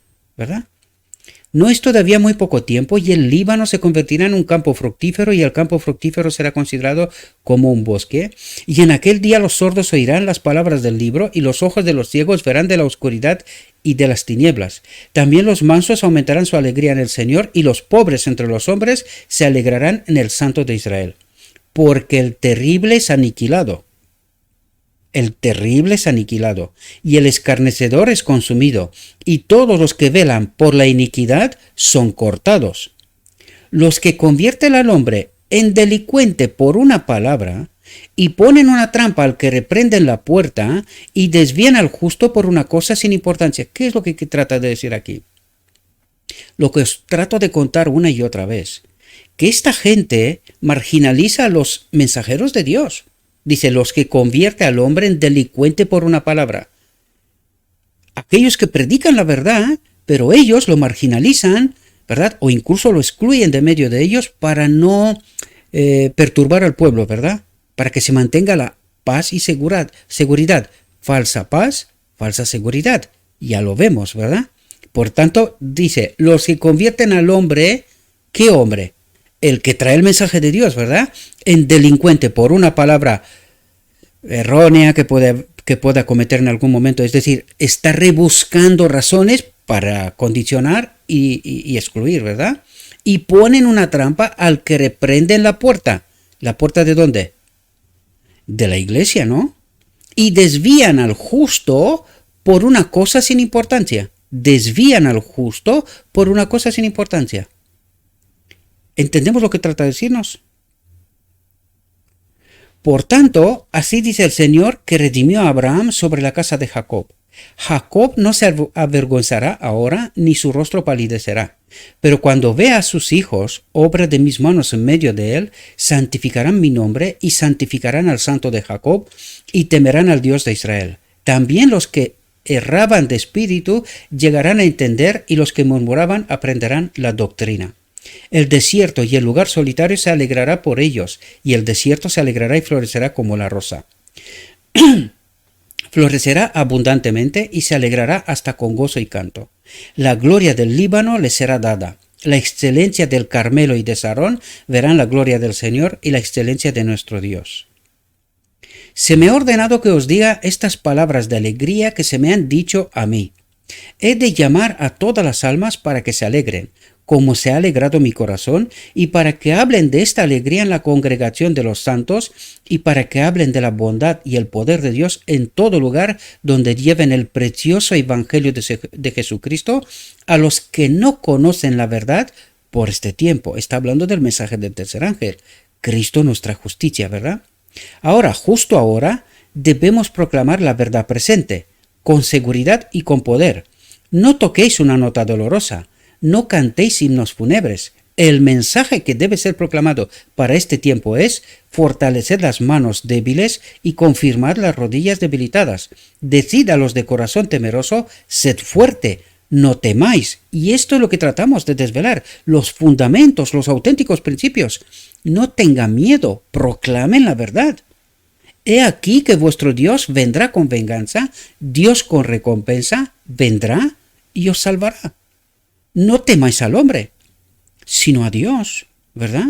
¿verdad? No es todavía muy poco tiempo y el Líbano se convertirá en un campo fructífero y el campo fructífero será considerado como un bosque. Y en aquel día los sordos oirán las palabras del libro y los ojos de los ciegos verán de la oscuridad y de las tinieblas. También los mansos aumentarán su alegría en el Señor y los pobres entre los hombres se alegrarán en el Santo de Israel. Porque el terrible es aniquilado. El terrible es aniquilado, y el escarnecedor es consumido, y todos los que velan por la iniquidad son cortados. Los que convierten al hombre en delincuente por una palabra, y ponen una trampa al que reprende en la puerta, y desvían al justo por una cosa sin importancia. ¿Qué es lo que trata de decir aquí? Lo que os trato de contar una y otra vez, que esta gente marginaliza a los mensajeros de Dios. Dice, los que convierte al hombre en delincuente por una palabra. Aquellos que predican la verdad, pero ellos lo marginalizan, ¿verdad? O incluso lo excluyen de medio de ellos para no perturbar al pueblo, ¿verdad? Para que se mantenga la paz y seguridad. Falsa paz, falsa seguridad. Ya lo vemos, ¿verdad? Por tanto, dice, los que convierten al hombre, ¿qué hombre? El que trae el mensaje de Dios, ¿verdad? En delincuente por una palabra errónea que pueda cometer en algún momento. Es decir, está rebuscando razones para condicionar y excluir, ¿verdad? Y ponen una trampa al que reprende en la puerta. ¿La puerta de dónde? De la iglesia, ¿no? Y desvían al justo por una cosa sin importancia. Desvían al justo por una cosa sin importancia. ¿Entendemos lo que trata de decirnos? Por tanto, así dice el Señor que redimió a Abraham sobre la casa de Jacob. Jacob no se avergonzará ahora, ni su rostro palidecerá. Pero cuando vea a sus hijos, obra de mis manos en medio de él, santificarán mi nombre y santificarán al Santo de Jacob y temerán al Dios de Israel. También los que erraban de espíritu llegarán a entender y los que murmuraban aprenderán la doctrina. El desierto y el lugar solitario se alegrará por ellos, y el desierto se alegrará y florecerá como la rosa. Florecerá abundantemente y se alegrará hasta con gozo y canto. La gloria del Líbano le será dada. La excelencia del Carmelo y de Sarón verán la gloria del Señor y la excelencia de nuestro Dios. Se me ha ordenado que os diga estas palabras de alegría que se me han dicho a mí. He de llamar a todas las almas para que se alegren, como se ha alegrado mi corazón, y para que hablen de esta alegría en la congregación de los santos, y para que hablen de la bondad y el poder de Dios en todo lugar donde lleven el precioso evangelio de Jesucristo a los que no conocen la verdad por este tiempo. Está hablando del mensaje del tercer ángel, Cristo nuestra justicia, ¿verdad? Ahora, justo ahora, debemos proclamar la verdad presente, con seguridad y con poder. No toquéis una nota dolorosa, no cantéis himnos fúnebres. El mensaje que debe ser proclamado para este tiempo es fortalecer las manos débiles y confirmar las rodillas debilitadas. Decid a los de corazón temeroso, sed fuerte, no temáis. Y esto es lo que tratamos de desvelar, los fundamentos, los auténticos principios. No tengan miedo, proclamen la verdad. He aquí que vuestro Dios vendrá con venganza, Dios con recompensa, vendrá y os salvará. No temáis al hombre, sino a Dios, ¿verdad?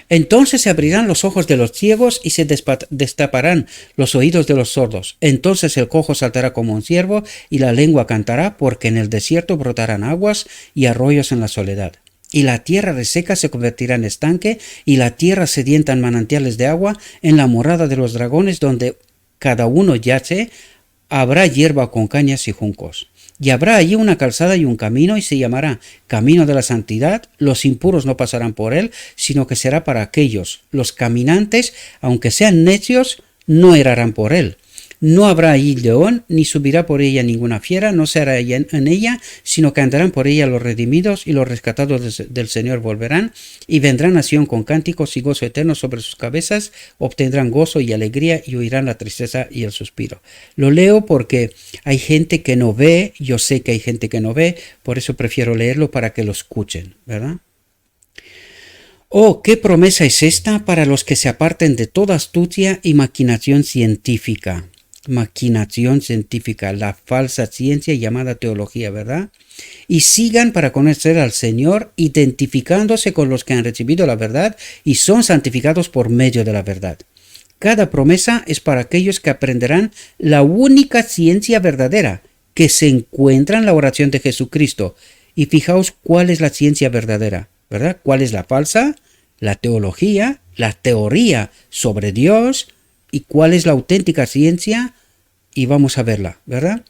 Entonces se abrirán los ojos de los ciegos y se destaparán los oídos de los sordos. Entonces el cojo saltará como un ciervo y la lengua cantará, porque en el desierto brotarán aguas y arroyos en la soledad. Y la tierra reseca se convertirá en estanque, y la tierra sedienta en manantiales de agua, en la morada de los dragones, donde cada uno yace, habrá hierba con cañas y juncos. Y habrá allí una calzada y un camino, y se llamará Camino de la Santidad. Los impuros no pasarán por él, sino que será para aquellos. Los caminantes, aunque sean necios, no errarán por él. No habrá allí león, ni subirá por ella ninguna fiera, no se hará en ella, sino que andarán por ella los redimidos, y los rescatados del Señor volverán, y vendrán a Sión con cánticos y gozo eterno sobre sus cabezas, obtendrán gozo y alegría, y huirán la tristeza y el suspiro. Lo leo porque hay gente que no ve, yo sé que hay gente que no ve, por eso prefiero leerlo para que lo escuchen, ¿verdad? Oh, qué promesa es esta para los que se aparten de toda astucia y maquinación científica. maquinación científica, la falsa ciencia llamada teología, ¿verdad? Y sigan para conocer al Señor, identificándose con los que han recibido la verdad y son santificados por medio de la verdad. Cada promesa es para aquellos que aprenderán la única ciencia verdadera que se encuentra en la oración de Jesucristo. Y fijaos cuál es la ciencia verdadera, ¿verdad? ¿Cuál es la falsa? La teología, la teoría sobre Dios. ¿Y cuál es la auténtica ciencia? Y vamos a verla, ¿verdad?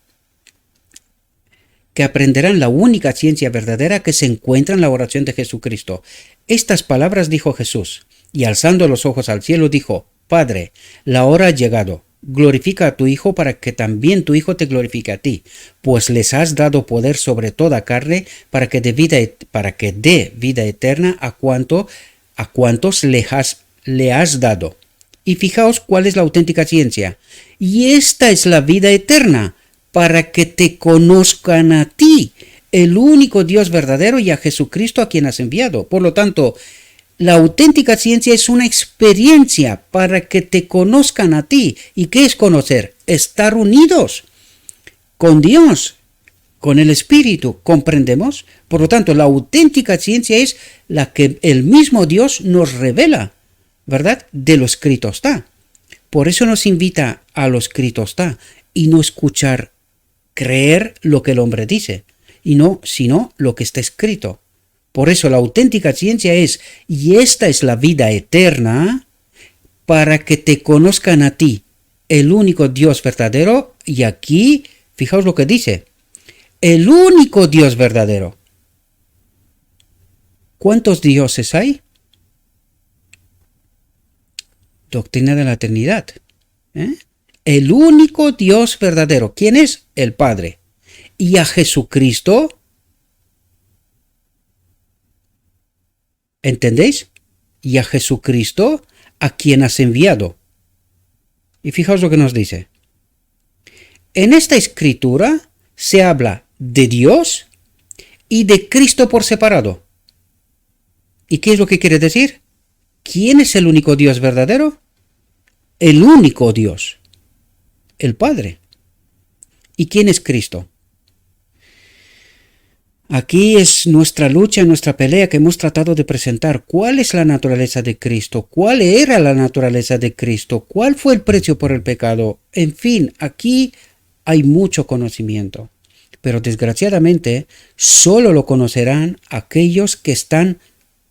Que aprenderán la única ciencia verdadera que se encuentra en la oración de Jesucristo. Estas palabras dijo Jesús, y alzando los ojos al cielo dijo: Padre, la hora ha llegado. Glorifica a tu Hijo para que también tu Hijo te glorifique a ti, pues les has dado poder sobre toda carne para que dé vida eterna a cuantos le has dado. Y fijaos cuál es la auténtica ciencia. Y esta es la vida eterna, para que te conozcan a ti, el único Dios verdadero, y a Jesucristo a quien has enviado. Por lo tanto, la auténtica ciencia es una experiencia para que te conozcan a ti. ¿Y qué es conocer? Estar unidos con Dios, con el Espíritu. ¿Comprendemos? Por lo tanto, la auténtica ciencia es la que el mismo Dios nos revela, ¿verdad? De lo escrito está. Por eso nos invita a lo escrito está y no escuchar, creer lo que el hombre dice, y no, sino lo que está escrito. Por eso la auténtica ciencia es, y esta es la vida eterna, para que te conozcan a ti, el único Dios verdadero, y aquí, fijaos lo que dice, el único Dios verdadero. ¿Cuántos dioses hay? Doctrina de la Trinidad. El único Dios verdadero. ¿Quién es? El Padre. Y a Jesucristo, ¿entendéis? Y a Jesucristo, a quien has enviado. Y fijaos lo que nos dice. En esta escritura se habla de Dios y de Cristo por separado. ¿Y qué es lo que quiere decir? ¿Quién es el único Dios verdadero? El único Dios, el Padre. ¿Y quién es Cristo? Aquí es nuestra lucha, nuestra pelea que hemos tratado de presentar. ¿Cuál es la naturaleza de Cristo? ¿Cuál era la naturaleza de Cristo? ¿Cuál fue el precio por el pecado? En fin, aquí hay mucho conocimiento. Pero desgraciadamente, solo lo conocerán aquellos que están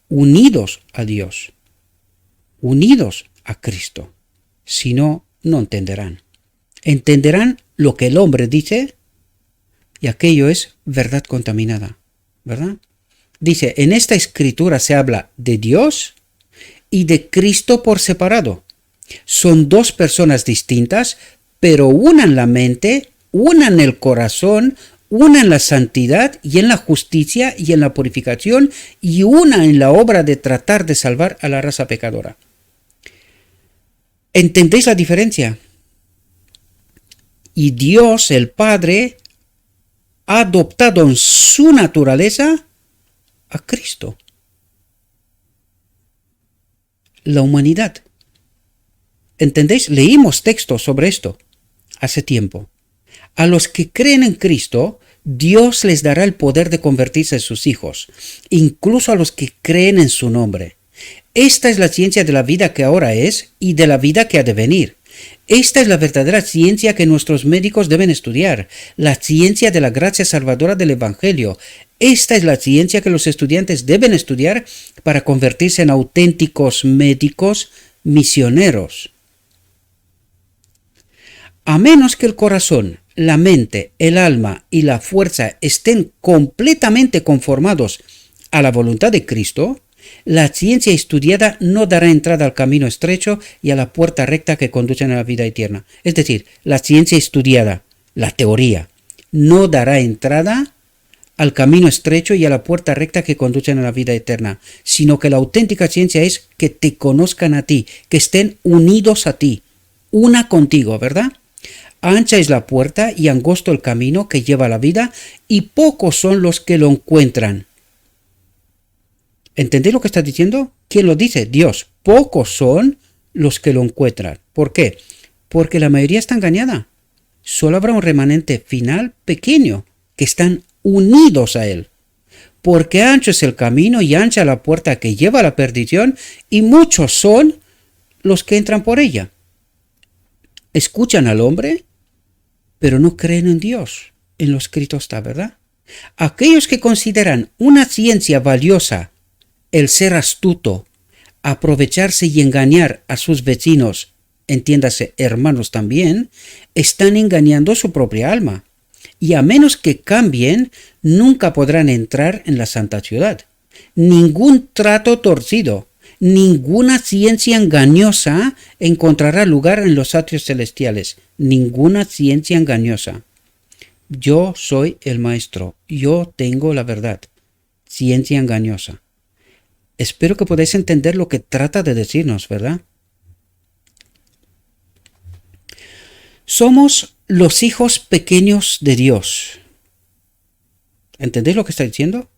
unidos a Dios, unidos a Cristo. Si no, no entenderán. Entenderán lo que el hombre dice, y aquello es verdad contaminada, ¿verdad? Dice, en esta escritura se habla de Dios y de Cristo por separado. Son dos personas distintas, pero una en la mente, una en el corazón, una en la santidad y en la justicia y en la purificación, y una en la obra de tratar de salvar a la raza pecadora. ¿Entendéis la diferencia? Y Dios, el Padre, ha adoptado en su naturaleza a Cristo. La humanidad. ¿Entendéis? Leímos textos sobre esto hace tiempo. A los que creen en Cristo, Dios les dará el poder de convertirse en sus hijos, incluso a los que creen en su nombre. Esta es la ciencia de la vida que ahora es y de la vida que ha de venir. Esta es la verdadera ciencia que nuestros médicos deben estudiar, la ciencia de la gracia salvadora del Evangelio. Esta es la ciencia que los estudiantes deben estudiar para convertirse en auténticos médicos misioneros. A menos que el corazón, la mente, el alma y la fuerza estén completamente conformados a la voluntad de Cristo, la ciencia estudiada no dará entrada al camino estrecho y a la puerta recta que conducen a la vida eterna. Es decir, la ciencia estudiada, la teoría, no dará entrada al camino estrecho y a la puerta recta que conducen a la vida eterna, sino que la auténtica ciencia es que te conozcan a ti, que estén unidos a ti, una contigo, ¿verdad? Ancha es la puerta y angosto el camino que lleva a la vida, y pocos son los que lo encuentran. ¿Entendéis lo que está diciendo? ¿Quién lo dice? Dios. Pocos son los que lo encuentran. ¿Por qué? Porque la mayoría está engañada. solo habrá un remanente final pequeño que están unidos a él. Porque ancho es el camino y ancha la puerta que lleva a la perdición, y muchos son los que entran por ella. Escuchan al hombre, pero no creen en Dios. En lo escrito está, ¿verdad? Aquellos que consideran una ciencia valiosa el ser astuto, aprovecharse y engañar a sus vecinos, entiéndase hermanos también, están engañando su propia alma. Y a menos que cambien, nunca podrán entrar en la santa ciudad. Ningún trato torcido, ninguna ciencia engañosa encontrará lugar en los atrios celestiales. Ninguna ciencia engañosa. Yo soy el maestro, yo tengo la verdad. Ciencia engañosa. Espero que podáis entender lo que trata de decirnos, ¿verdad? Somos los hijos pequeños de Dios. ¿Entendéis lo que está diciendo?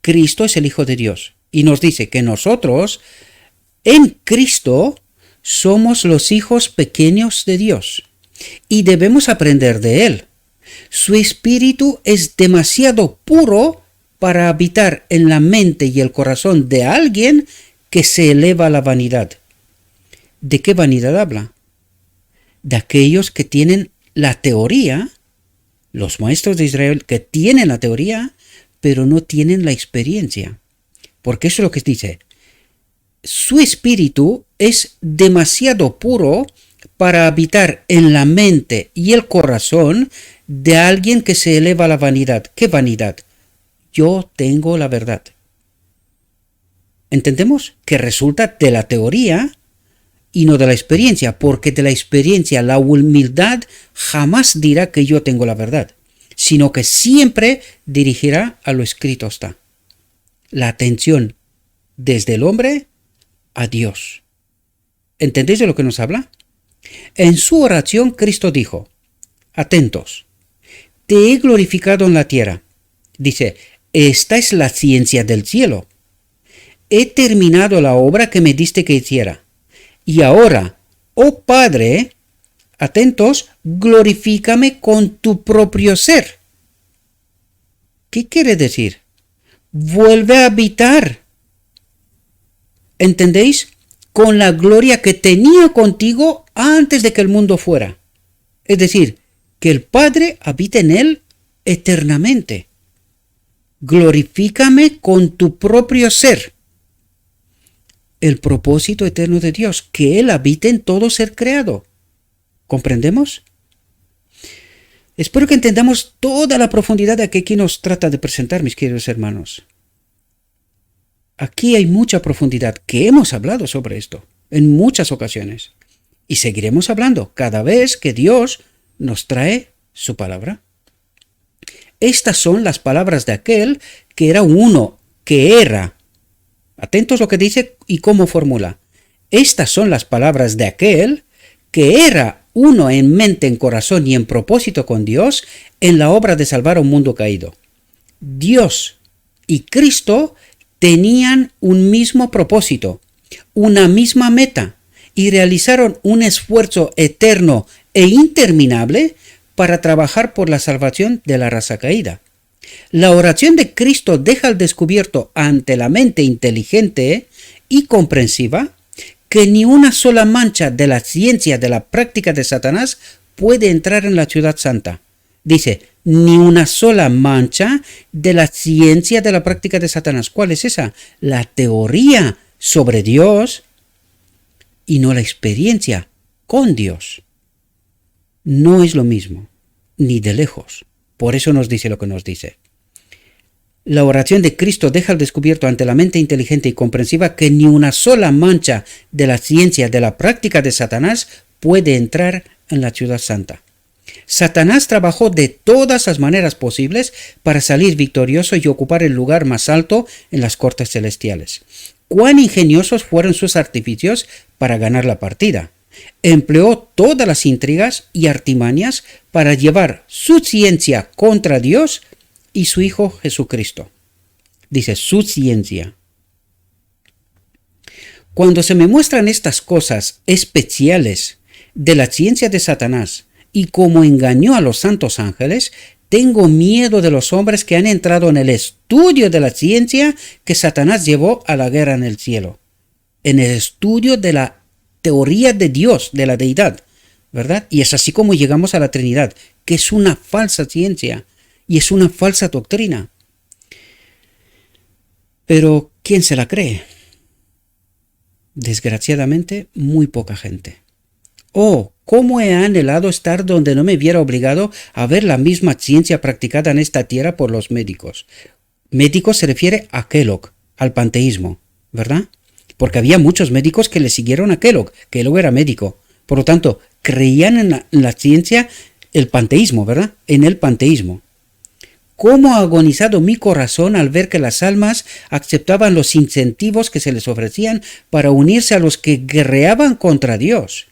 Cristo es el Hijo de Dios. Y nos dice que nosotros, en Cristo, somos los hijos pequeños de Dios. Y debemos aprender de Él. Su espíritu es demasiado puro para habitar en la mente y el corazón de alguien que se eleva a la vanidad. ¿De qué vanidad habla? De aquellos que tienen la teoría, los maestros de Israel que tienen la teoría, pero no tienen la experiencia. Porque eso es lo que dice. Su espíritu es demasiado puro para habitar en la mente y el corazón de alguien que se eleva a la vanidad. ¿Qué vanidad? Yo tengo la verdad. ¿Entendemos? Que resulta de la teoría y no de la experiencia, porque de la experiencia la humildad jamás dirá que yo tengo la verdad, sino que siempre dirigirá a lo escrito está. La atención desde el hombre a Dios. ¿Entendéis de lo que nos habla? En su oración Cristo dijo, atentos, te he glorificado en la tierra. Dice, esta es la ciencia del cielo. He terminado la obra que me diste que hiciera. Y ahora, oh Padre, atentos, glorifícame con tu propio ser. ¿Qué quiere decir? Vuelve a habitar. ¿Entendéis? Con la gloria que tenía contigo antes de que el mundo fuera. Es decir, que el Padre habita en él eternamente. Glorifícame con tu propio ser. El propósito eterno de Dios, que Él habite en todo ser creado. ¿Comprendemos? Espero que entendamos toda la profundidad que aquí nos trata de presentar, mis queridos hermanos. Aquí hay mucha profundidad, que hemos hablado sobre esto en muchas ocasiones. Y seguiremos hablando cada vez que Dios nos trae su palabra. Estas son las palabras de aquel que era uno, que era. Atentos lo que dice y cómo formula. Estas son las palabras de aquel que era uno en mente, en corazón y en propósito con Dios en la obra de salvar a un mundo caído. Dios y Cristo tenían un mismo propósito, una misma meta y realizaron un esfuerzo eterno e interminable para trabajar por la salvación de la raza caída. La oración de Cristo deja al descubierto ante la mente inteligente y comprensiva que ni una sola mancha de la ciencia de la práctica de Satanás puede entrar en la ciudad santa. Dice, ni una sola mancha de la ciencia de la práctica de Satanás. ¿Cuál es esa? La teoría sobre Dios y no la experiencia con Dios. No es lo mismo, ni de lejos. Por eso nos dice lo que nos dice. La oración de Cristo deja al descubierto ante la mente inteligente y comprensiva que ni una sola mancha de la ciencia de la práctica de Satanás puede entrar en la ciudad santa. Satanás trabajó de todas las maneras posibles para salir victorioso y ocupar el lugar más alto en las cortes celestiales. Cuán ingeniosos fueron sus artificios para ganar la partida. Empleó todas las intrigas y artimañas para llevar su ciencia contra Dios y su Hijo Jesucristo. Dice su ciencia. Cuando se me muestran estas cosas especiales de la ciencia de Satanás y como engañó a los santos ángeles, tengo miedo de los hombres que han entrado en el estudio de la ciencia que Satanás llevó a la guerra en el cielo, en el estudio de la teoría de Dios, de la deidad, ¿verdad? Y es así como llegamos a la Trinidad, que es una falsa ciencia y es una falsa doctrina. Pero ¿quién se la cree? Desgraciadamente, muy poca gente. Oh, cómo he anhelado estar donde no me viera obligado a ver la misma ciencia practicada en esta tierra por los médicos. Médicos se refiere a Kellogg, al panteísmo, ¿verdad? Porque había muchos médicos que le siguieron a Kellogg. Kellogg era médico. Por lo tanto, creían en la ciencia, el panteísmo, ¿verdad? En el panteísmo. ¿Cómo ha agonizado mi corazón al ver que las almas aceptaban los incentivos que se les ofrecían para unirse a los que guerreaban contra Dios?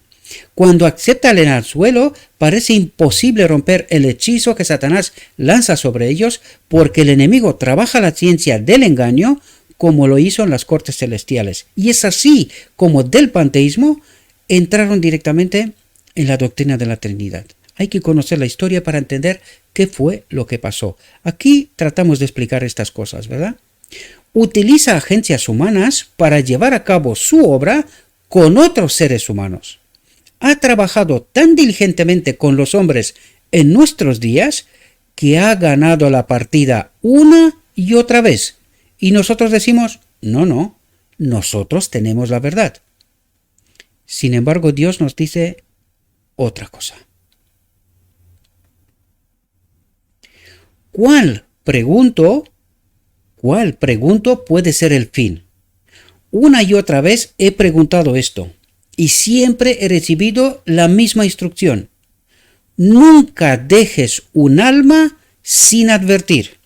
Cuando aceptan el anzuelo, parece imposible romper el hechizo que Satanás lanza sobre ellos, porque el enemigo trabaja la ciencia del engaño como lo hizo en las cortes celestiales. Y es así como del panteísmo entraron directamente en la doctrina de la Trinidad. Hay que conocer la historia para entender qué fue lo que pasó. Aquí tratamos de explicar estas cosas, ¿verdad? Utiliza agencias humanas para llevar a cabo su obra con otros seres humanos. Ha trabajado tan diligentemente con los hombres en nuestros días que ha ganado la partida una y otra vez. Y nosotros decimos, no, nosotros tenemos la verdad. Sin embargo, Dios nos dice otra cosa. ¿Cuál pregunto puede ser el fin? Una y otra vez he preguntado esto y siempre he recibido la misma instrucción. Nunca dejes un alma sin advertir.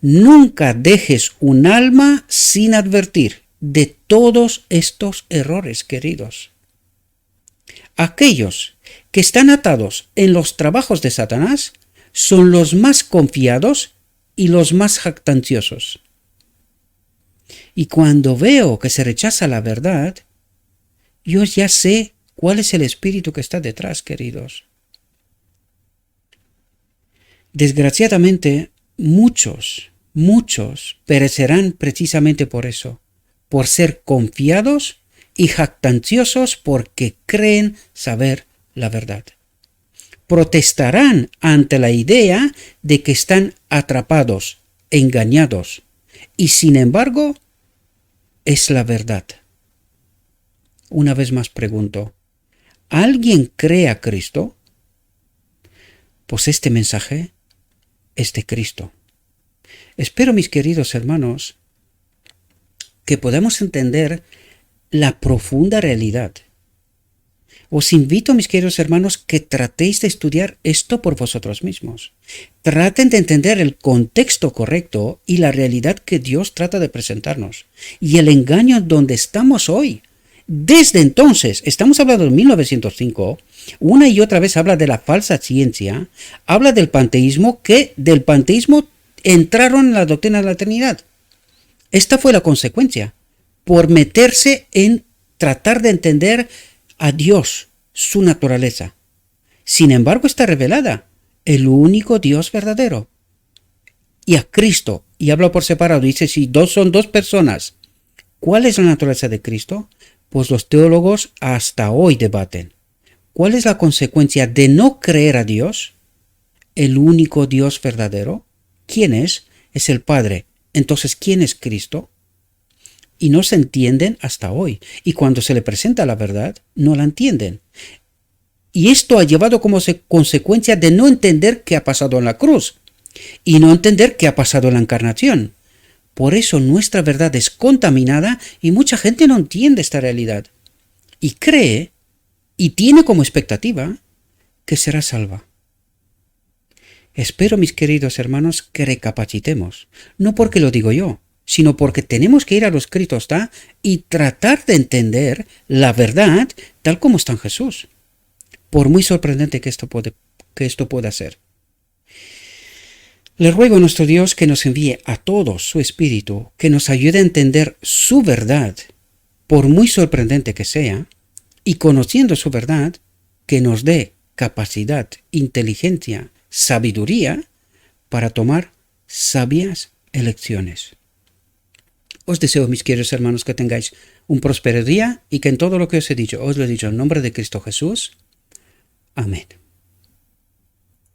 Nunca dejes un alma sin advertir de todos estos errores, queridos. Aquellos que están atados en los trabajos de Satanás son los más confiados y los más jactanciosos. Y cuando veo que se rechaza la verdad, yo ya sé cuál es el espíritu que está detrás, queridos. Desgraciadamente, muchos perecerán precisamente por eso, por ser confiados y jactanciosos porque creen saber la verdad. Protestarán ante la idea de que están atrapados, engañados, y sin embargo, es la verdad. Una vez más pregunto, ¿alguien cree a Cristo? Pues este mensaje es de Cristo. Espero, mis queridos hermanos, que podamos entender la profunda realidad. Os invito, mis queridos hermanos, que tratéis de estudiar esto por vosotros mismos. Traten de entender el contexto correcto y la realidad que Dios trata de presentarnos. Y el engaño donde estamos hoy. Desde entonces, estamos hablando de 1905, una y otra vez habla de la falsa ciencia, habla del panteísmo, que del panteísmo entraron en la doctrina de la Trinidad. Esta fue la consecuencia, por meterse en tratar de entender a Dios, su naturaleza. Sin embargo, está revelada el único Dios verdadero. Y a Cristo, y habla por separado, dice, si son dos personas, ¿cuál es la naturaleza de Cristo? Pues los teólogos hasta hoy debaten. ¿Cuál es la consecuencia de no creer a Dios? El único Dios verdadero. ¿Quién es? Es el Padre. Entonces, ¿quién es Cristo? Y no se entienden hasta hoy. Y cuando se le presenta la verdad, no la entienden. Y esto ha llevado como consecuencia de no entender qué ha pasado en la cruz. Y no entender qué ha pasado en la encarnación. Por eso nuestra verdad es contaminada y mucha gente no entiende esta realidad. Y cree, y tiene como expectativa, que será salva. Espero, mis queridos hermanos, que recapacitemos. No porque lo digo yo, sino porque tenemos que ir a lo escrito está y tratar de entender la verdad tal como está en Jesús. Por muy sorprendente que esto pueda ser. Le ruego a nuestro Dios que nos envíe a todos su Espíritu, que nos ayude a entender su verdad, por muy sorprendente que sea, y conociendo su verdad, que nos dé capacidad, inteligencia, sabiduría para tomar sabias elecciones. Os deseo, mis queridos hermanos, que tengáis un próspero día y que en todo lo que os he dicho, os lo he dicho en nombre de Cristo Jesús. Amén.